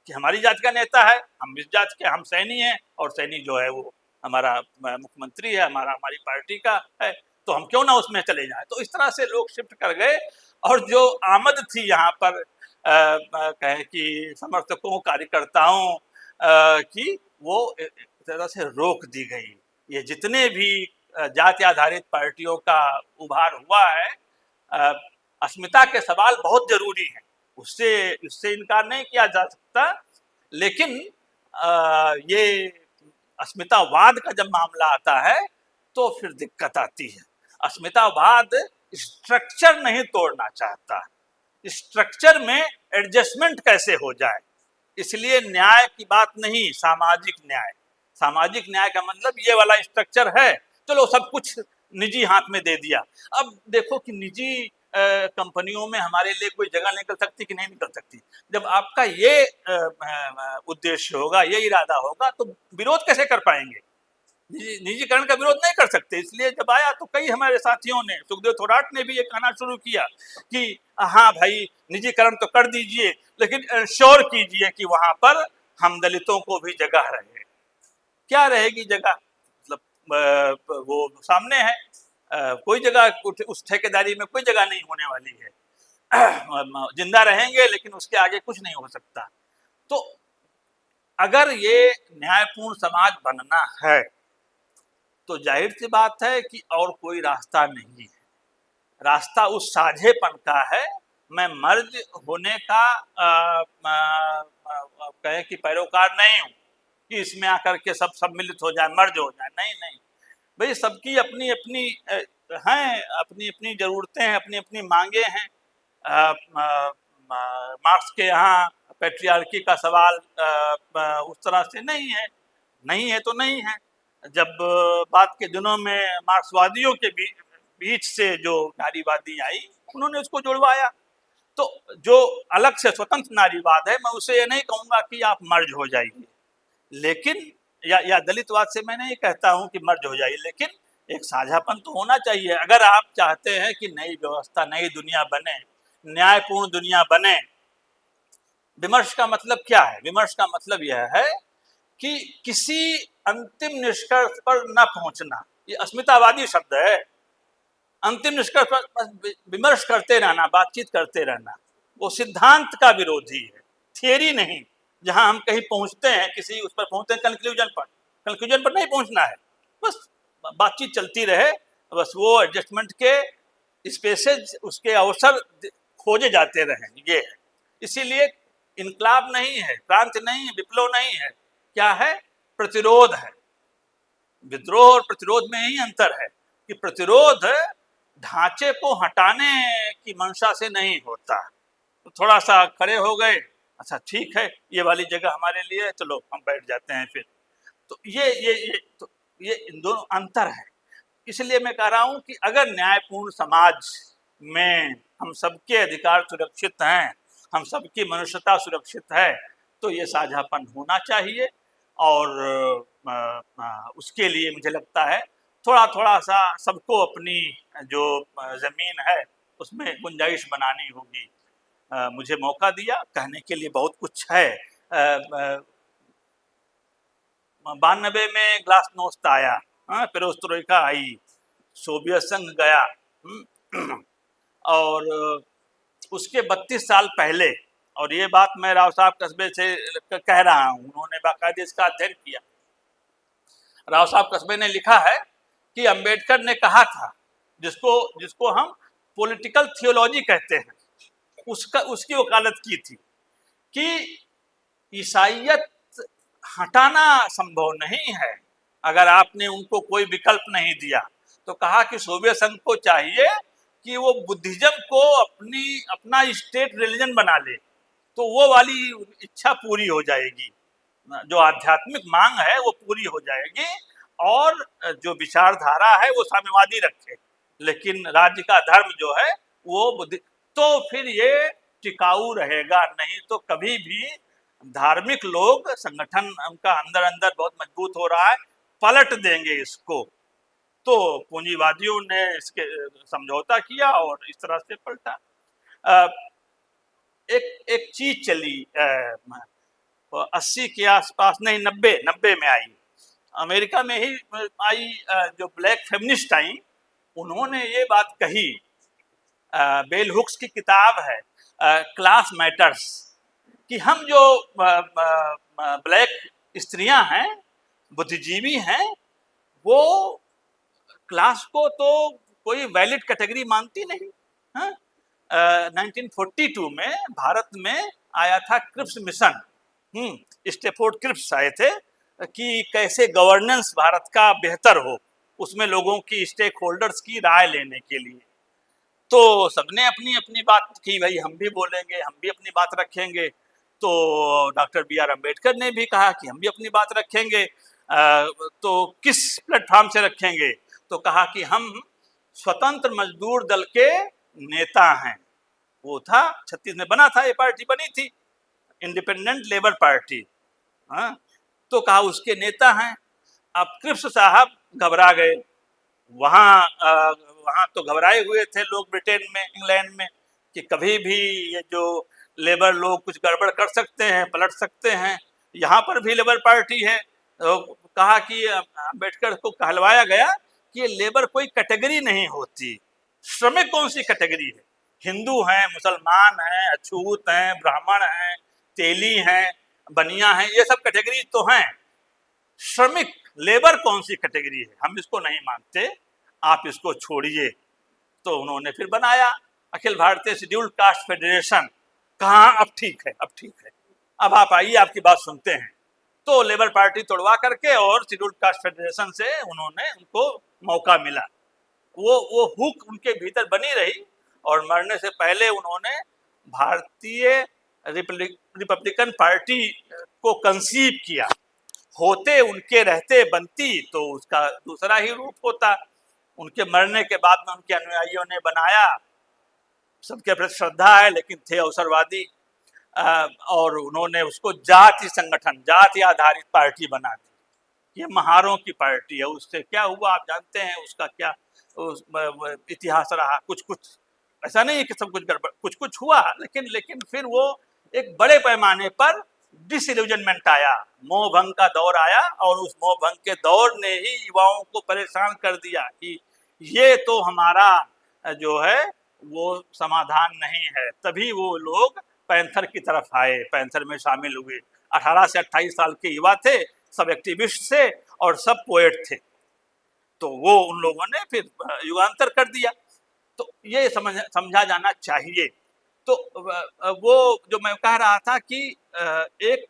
कि हमारी जाति का नेता है, हम इस जाति के, हम सैनी हैं, और सैनी जो है वो हमारा मुख्यमंत्री है, हमारी पार्टी का है, तो हम क्यों ना उसमें चले जाएं। तो इस तरह से लोग शिफ्ट कर गए, और जो आमद थी यहाँ पर कहें कि समर्थकों, कार्यकर्ताओं की, वो एक तरह से रोक दी गई। ये जितने भी जाति आधारित पार्टियों का उभार हुआ है, अस्मिता के सवाल बहुत जरूरी हैं, उससे इनकार नहीं किया जा सकता, लेकिन ये अस्मितावाद का जब मामला आता है तो फिर दिक्कत आती है। अस्मितावाद स्ट्रक्चर नहीं तोड़ना चाहता, स्ट्रक्चर में एडजस्टमेंट कैसे हो जाए, इसलिए न्याय की बात नहीं, सामाजिक न्याय। सामाजिक न्याय का मतलब ये वाला स्ट्रक्चर है, चलो सब कुछ निजी हाथ में दे दिया। अब देखो कि निजी कंपनियों में हमारे लिए कोई जगह निकल सकती कि नहीं निकल सकती। जब आपका ये उद्देश्य होगा, ये इरादा होगा, तो विरोध कैसे कर पाएंगे? निजीकरण का विरोध नहीं कर सकते। इसलिए जब आया तो कई हमारे साथियों ने, सुखदेव थोराट ने भी ये कहना शुरू किया कि हाँ भाई, निजीकरण तो कर दीजिए, लेकिन इंश्योर कीजिए कि वहां पर हम दलितों को भी जगह रहे। क्या रहेगी जगह? मतलब वो सामने है, कोई जगह उस ठेकेदारी में कोई जगह नहीं होने वाली है। जिंदा रहेंगे लेकिन उसके आगे कुछ नहीं हो सकता। तो अगर ये न्यायपूर्ण समाज बनना है तो जाहिर सी बात है कि और कोई रास्ता नहीं है। रास्ता उस साझेपन का है। मैं मर्ज होने का कहे कि पैरोकार नहीं हूँ कि इसमें आकर के सब सम्मिलित हो जाए, मर्ज हो जाए। नहीं नहीं भाई, सबकी अपनी अपनी हैं, अपनी अपनी ज़रूरतें हैं, अपनी अपनी मांगे हैं। मार्क्स के यहाँ पैट्रियार्की का सवाल उस तरह से नहीं है, नहीं है तो नहीं है। जब बाद के दिनों में मार्क्सवादियों के बीच से जो नारीवादी आई, उन्होंने उसको जुड़वाया। तो जो अलग से स्वतंत्र नारीवाद है, मैं उसे ये नहीं कहूँगा कि आप मर्ज हो जाइए, लेकिन या दलितवाद से मैं नहीं कहता हूँ कि मर्ज हो जाइए, लेकिन एक साझापन तो होना चाहिए। अगर आप चाहते हैं कि नई व्यवस्था, नई दुनिया बने, न्यायपूर्ण दुनिया बने। विमर्श का मतलब क्या है? विमर्श का मतलब यह है कि किसी अंतिम निष्कर्ष पर न पहुंचना। ये अस्मितावादी शब्द है। अंतिम निष्कर्ष पर विमर्श करते रहना, बातचीत करते रहना, वो सिद्धांत का विरोधी है, थियरी नहीं। जहां हम कहीं पहुंचते हैं, किसी उस पर पहुंचते हैं, कंक्लूजन पर नहीं पहुंचना है, बस बातचीत चलती रहे, बस वो एडजस्टमेंट के स्पेसेज, उसके अवसर खोजे जाते रहें, ये है। इसीलिए इनकलाब नहीं है, क्रांति नहीं है, विप्लव नहीं है, क्या है? प्रतिरोध है। विद्रोह और प्रतिरोध में ही अंतर है कि प्रतिरोध ढांचे को हटाने की मंशा से नहीं होता। तो थोड़ा सा खड़े हो गए, अच्छा ठीक है, ये वाली जगह हमारे लिए, चलो हम बैठ जाते हैं फिर। तो ये इन दोनों अंतर है। इसलिए मैं कह रहा हूँ कि अगर न्यायपूर्ण समाज में हम सबके अधिकार सुरक्षित हैं, हम सबकी मनुष्यता सुरक्षित है, तो ये साझापन होना चाहिए। और उसके लिए मुझे लगता है थोड़ा थोड़ा सा सबको अपनी जो ज़मीन है उसमें गुंजाइश बनानी होगी। मुझे मौका दिया, कहने के लिए बहुत कुछ है। 92 में ग्लासनोस्ट आया, पेरोस्त्रोइका आई, सोवियत संघ गया, और उसके 32 साल पहले, और ये बात मैं राव साहब कस्बे से कह रहा हूँ, उन्होंने बाकायदे इसका अध्ययन किया। राव साहब कस्बे ने लिखा है कि अंबेडकर ने कहा था, जिसको हम पॉलिटिकल थियोलॉजी कहते हैं, उसकी वकालत की थी कि ईसाइयत हटाना संभव नहीं है अगर आपने उनको कोई विकल्प नहीं दिया। तो कहा कि सोवियत संघ को चाहिए कि वो बुद्धिज्म को अपना स्टेट रिलीजन बना ले, तो वो वाली इच्छा पूरी हो जाएगी, जो आध्यात्मिक मांग है वो पूरी हो जाएगी, और जो विचारधारा है वो साम्यवादी रखे, लेकिन राज्य का धर्म जो है वो बुद्धि, तो फिर ये टिकाऊ रहेगा। नहीं तो कभी भी धार्मिक लोग, संगठन उनका अंदर अंदर बहुत मजबूत हो रहा है, पलट देंगे इसको। तो पूंजीवादियों ने इसके समझौता किया और इस तरह से पलटा। एक चीज चली 80 के आसपास, नहीं 90 में आई, अमेरिका में ही आई, जो ब्लैक फेमिनिस्ट आई, उन्होंने ये बात कही, बेल हुक्स की किताब है क्लास मैटर्स, कि हम जो ब्लैक स्त्रियां हैं, बुद्धिजीवी हैं, वो क्लास को तो कोई वैलिड कैटेगरी मानती नहीं। 1942 में भारत में आया था क्रिप्स मिशन, स्टेफोर्ड क्रिप्स आए थे कि कैसे गवर्नेंस भारत का बेहतर हो, उसमें लोगों की, स्टेक होल्डर्स की राय लेने के लिए। तो सबने अपनी अपनी बात की, भाई हम भी बोलेंगे, हम भी अपनी बात रखेंगे। तो डॉक्टर B.R. अम्बेडकर ने भी कहा कि हम भी अपनी बात रखेंगे। तो किस प्लेटफॉर्म से रखेंगे? तो कहा कि हम स्वतंत्र मजदूर दल के नेता हैं। वो था 36 में बना था, ये पार्टी बनी थी, इंडिपेंडेंट लेबर पार्टी। तो कहा उसके नेता हैं। अब क्रिप्स साहब घबरा गए, वहाँ तो घबराए हुए थे लोग ब्रिटेन में, इंग्लैंड में, कि कभी भी ये जो लेबर लोग कुछ गड़बड़ कर सकते हैं, पलट सकते हैं, यहाँ पर भी लेबर पार्टी है। तो कहा कि अम्बेडकर को कहलवाया गया कि ये लेबर कोई कैटेगरी नहीं होती। श्रमिक कौन सी कैटेगरी है? हिंदू हैं, मुसलमान हैं, अछूत हैं, ब्राह्मण हैं, तेली हैं, बनिया हैं, ये सब कैटेगरी तो हैं। श्रमिक, लेबर कौन सी कैटेगरी है? हम इसको नहीं मानते, आप इसको छोड़िए। तो उन्होंने फिर बनाया Akhil Bharatiya scheduled caste federation. कहाँ, अब ठीक है, अब ठीक है, अब आप आइए, आपकी बात सुनते हैं। तो लेबर पार्टी तोड़वा करके और शेड्यूल्ड कास्ट फेडरेशन से उनको मौका मिला। वो हुक उनके भीतर बनी रही, और मरने से पहले उन्होंने भारतीय रिपब्लिकन पार्टी को कंसीव किया। होते उनके रहते बनती तो उसका दूसरा ही रूप होता। उनके मरने के बाद में उनके अनुयायियों ने बनाया, सबके प्रति श्रद्धा है, लेकिन थे अवसरवादी, और उन्होंने उसको जाति संगठन, जाति आधारित पार्टी बना दी। ये महारों की पार्टी है। उससे क्या हुआ आप जानते हैं, उसका क्या इतिहास रहा। कुछ कुछ ऐसा नहीं है कि सब कुछ गड़बड़, कुछ कुछ हुआ, लेकिन फिर वो एक बड़े पैमाने पर डिसइल्यूजनमेंट आया, मोह भंग का दौर आया, और उस मोह भंग के दौर ने ही युवाओं को परेशान कर दिया कि ये तो हमारा जो है वो समाधान नहीं है। तभी वो लोग पैंथर की तरफ आए, पैंथर में शामिल हुए। 18 से 28 साल के युवा थे, सब एक्टिविस्ट थे और सब पोएट थे। तो वो उन लोगों ने फिर युगांतर कर दिया। तो ये समझा जाना चाहिए। तो वो जो मैं कह रहा था कि एक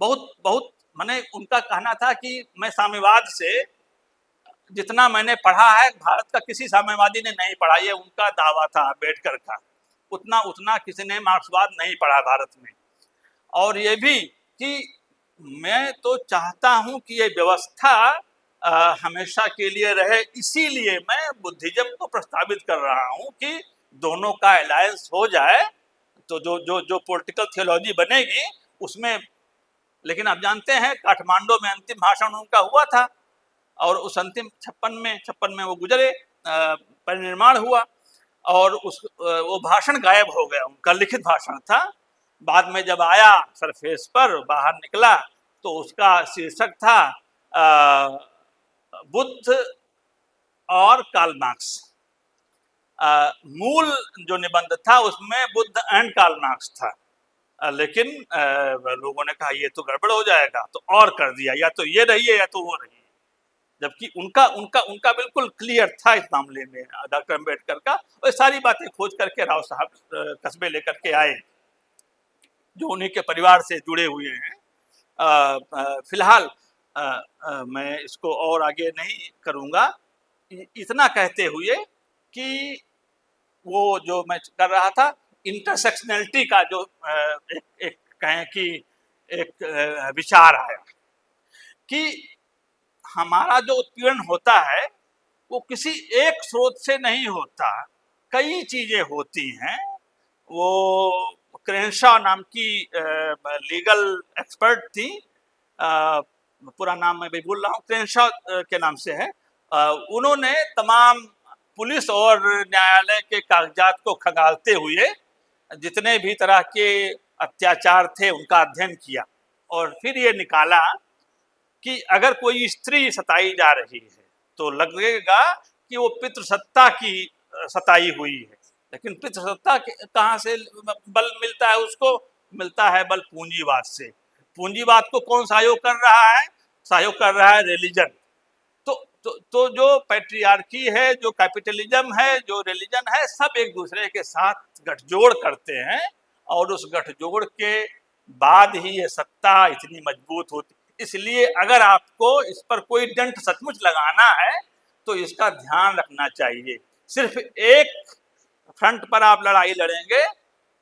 बहुत मैंने उनका कहना था कि मैं साम्यवाद से, जितना मैंने पढ़ा है, भारत का किसी साम्यवादी ने नहीं पढ़ा, ये उनका दावा था अम्बेडकर का। उतना किसी ने मार्क्सवाद नहीं पढ़ा भारत में। और ये भी कि मैं तो चाहता हूं कि ये व्यवस्था हमेशा के लिए रहे। इसीलिए मैं बुद्धिज्म को प्रस्तावित कर रहा हूं कि दोनों का अलायंस हो जाए तो जो जो जो पॉलिटिकल थियोलॉजी बनेगी उसमें। लेकिन आप जानते हैं काठमांडू में अंतिम भाषण उनका हुआ था और उस अंतिम 56 में वो गुजरे, परिनिर्माण हुआ और वो भाषण गायब हो गया। उनका लिखित भाषण था, बाद में जब आया सरफेस पर बाहर निकला तो उसका शीर्षक था बुद्ध और कार्ल मार्क्स। मूल जो निबंध था उसमें बुद्ध एंड कार्ल मार्क्स था, लेकिन लोगों ने कहा ये तो गड़बड़ हो जाएगा तो और कर दिया, या तो ये रही है या तो वो रही है। जबकि उनका उनका उनका बिल्कुल क्लियर था इस मामले में डॉक्टर अम्बेडकर का। और सारी बातें खोज करके राव साहब कस्बे लेकर के आए जो उन्हीं के परिवार से जुड़े हुए हैं। फिलहाल मैं इसको और आगे नहीं करूँगा, इतना कहते हुए कि वो जो मैं कर रहा था इंटरसेक्शनलिटी का जो एक कहें कि एक विचार आया कि हमारा जो उत्पीड़न होता है वो किसी एक स्रोत से नहीं होता, कई चीजें होती हैं। वो क्रेनशॉ नाम की लीगल एक्सपर्ट थी, पूरा नाम मैं भी भूल रहा हूँ, क्रेनशॉ के नाम से है। उन्होंने तमाम पुलिस और न्यायालय के कागजात को खंगालते हुए जितने भी तरह के अत्याचार थे उनका अध्ययन किया और फिर ये निकाला कि अगर कोई स्त्री सताई जा रही है तो लगेगा कि वो पितृसत्ता की सताई हुई है। लेकिन पितृसत्ता कहाँ से बल मिलता है? उसको मिलता है बल पूंजीवाद से। पूंजीवाद को कौन सहयोग कर रहा है? सहयोग कर रहा है रिलीजन। तो जो पैट्रियार्की है, जो कैपिटलिज्म है, जो रिलीजन है, सब एक दूसरे के साथ गठजोड़ करते हैं और उस गठजोड़ के बाद ही ये सत्ता इतनी मजबूत होती। इसलिए अगर आपको इस पर कोई डंट सचमुच लगाना है तो इसका ध्यान रखना चाहिए। सिर्फ एक फ्रंट पर आप लड़ाई लड़ेंगे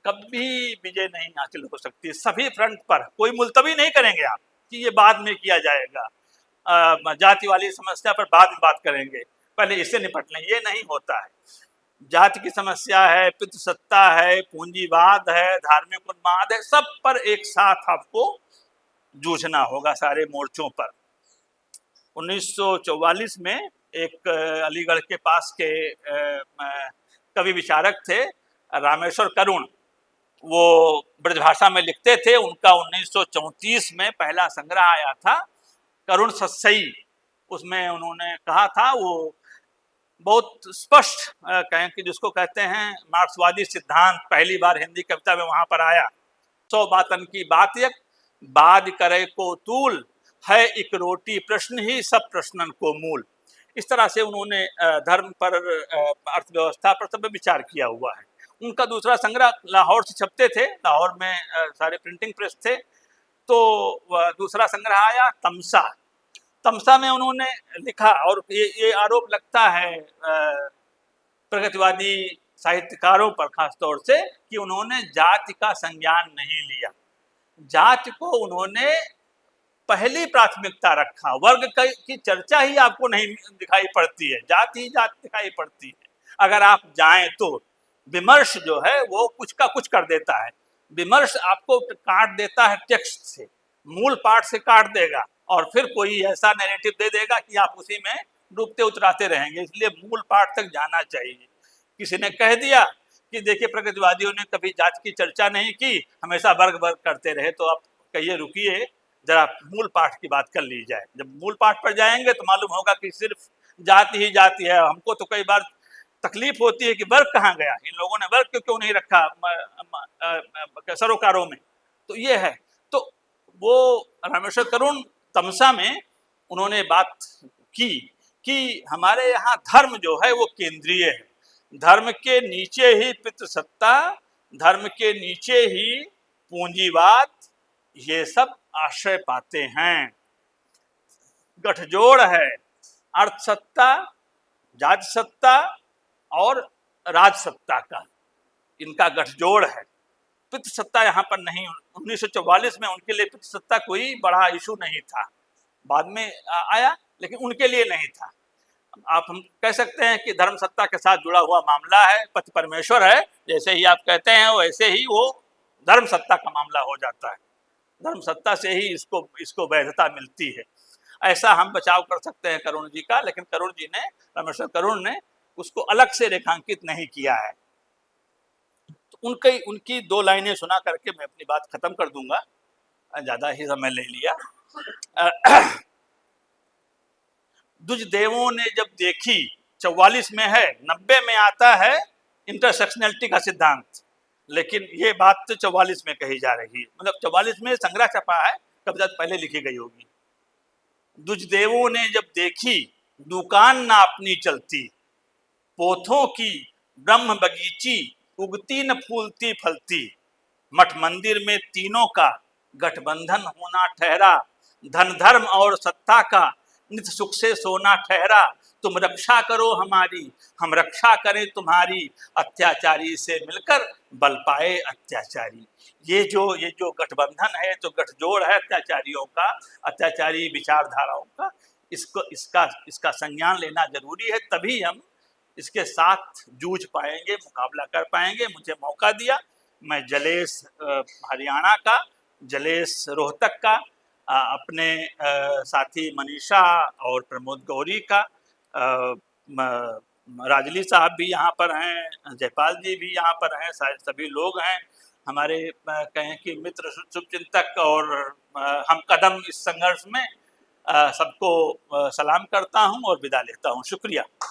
कभी विजय नहीं हासिल हो सकती। सभी फ्रंट पर कोई मुलतवी नहीं करेंगे आप कि ये बाद में किया जाएगा, जाति वाली समस्या पर बाद में बात करेंगे, पहले इससे निपट लें, ये नहीं होता है। जाति की समस्या है, पितृसत्ता है, पूंजीवाद है, धार्मिक उन्माद है, सब पर एक साथ आपको जूझना होगा सारे मोर्चों पर। 1944 में एक अलीगढ़ के पास के कवि विचारक थे रामेश्वर करुण, वो ब्रजभाषा में लिखते थे। उनका 1934 में पहला संग्रह आया था करुण सत्सई। उसमें उन्होंने कहा था, वो बहुत स्पष्ट कहें कि जिसको कहते हैं मार्क्सवादी सिद्धांत पहली बार हिंदी कविता में वहां पर आया। 100 बातन की बात एक बाद करे को तूल है, एक रोटी प्रश्न ही सब प्रश्नन को मूल। इस तरह से उन्होंने धर्म पर, अर्थव्यवस्था पर सब विचार किया हुआ है। उनका दूसरा संग्रह लाहौर से छपते थे, लाहौर में सारे प्रिंटिंग प्रेस थे, तो दूसरा संग्रह आया तमसा। तमसा में उन्होंने लिखा, और ये आरोप लगता है प्रगतिवादी साहित्यकारों पर खासतौर से, कि उन्होंने जाति का संज्ञान नहीं लिया। जाति को उन्होंने पहली प्राथमिकता रखा। वर्ग की चर्चा ही आपको नहीं दिखाई पड़ती है, जाति ही जाति दिखाई पड़ती है। अगर आप जाएं तो विमर्श जो है वो कुछ का कुछ कर देता है। विमर्श आपको काट देता है टेक्स्ट से, मूल पाठ से काट देगा और फिर कोई ऐसा नैरेटिव दे देगा कि आप उसी में डूबते उतराते रहेंगे। इसलिए मूल पाठ तक जाना चाहिए। किसी ने कह दिया कि देखिए प्रगतिवादियों ने कभी जाति की चर्चा नहीं की, हमेशा वर्ग वर्ग करते रहे, तो आप कहिए रुकिए, जरा मूल पाठ की बात कर ली जाए। जब मूल पाठ पर जाएंगे तो मालूम होगा कि सिर्फ जाति ही जाति है। हमको तो कई बार तकलीफ होती है कि वर्ग कहाँ गया, इन लोगों ने वर्ग क्यों नहीं रखा सरोकारों में। तो ये है। तो वो रामेश्वर करुण तमसा में उन्होंने बात की कि हमारे यहाँ धर्म जो है वो केंद्रीय है। धर्म के नीचे ही पितृसत्ता, धर्म के नीचे ही पूंजीवाद, ये सब आश्रय पाते हैं। गठजोड़ है अर्थसत्ता, जाति सत्ता और राजसत्ता का, इनका गठजोड़ है। पितृसत्ता यहाँ पर नहीं। 1944 में उनके लिए पितृसत्ता कोई बड़ा इशू नहीं था, बाद में आया। लेकिन उनके लिए नहीं था। आप हम कह सकते हैं कि धर्म सत्ता के साथ जुड़ा हुआ मामला है, पति परमेश्वर है, जैसे ही आप कहते हैं वैसे ही वो धर्म सत्ता का मामला हो जाता है। धर्म सत्ता से ही इसको वैधता मिलती है। ऐसा हम बचाव कर सकते हैं करुण जी का, लेकिन करुण जी ने, परमेश्वर करुण ने उसको अलग से रेखांकित नहीं किया है। तो उनकी 2 लाइनें सुना करके मैं अपनी बात खत्म कर दूंगा, ज़्यादा ही समय ले लिया। दुज देवों ने जब देखी, 44 में है, 90 में आता है इंटरसेक्शनलिटी का सिद्धांत, लेकिन ये बात तो 44 में कही जा रही है, मतलब 44 में संग्रह छपा है, कब तक पहले लिखी गई होगी। दुज देवों ने जब देखी, दुकान ना अपनी चलती, पोथों की ब्रह्म बगीची, उगती न फूलती फलती, मठ मंदिर में तीनों का गठबंधन होना ठहरा, धन धर्म और सत्ता का नित सुख से सोना ठहरा, तुम रक्षा करो हमारी, हम रक्षा करें तुम्हारी, अत्याचारी से मिलकर बल पाए अत्याचारी। ये जो गठबंधन है, तो गठजोड़ है अत्याचारियों का, अत्याचारी विचारधाराओं का, इसका संज्ञान लेना जरूरी है, तभी हम इसके साथ जूझ पाएंगे, मुकाबला कर पाएंगे। मुझे मौका दिया, मैं जलेश हरियाणा का, जलेश रोहतक का, अपने साथी मनीषा और प्रमोद गौरी का, राजली साहब भी यहाँ पर हैं, जयपाल जी भी यहाँ पर हैं, सभी लोग हैं हमारे कहें कि मित्र, शुभचिंतक और हम कदम इस संघर्ष में। सबको सलाम करता हूँ और विदा लेता हूँ। शुक्रिया।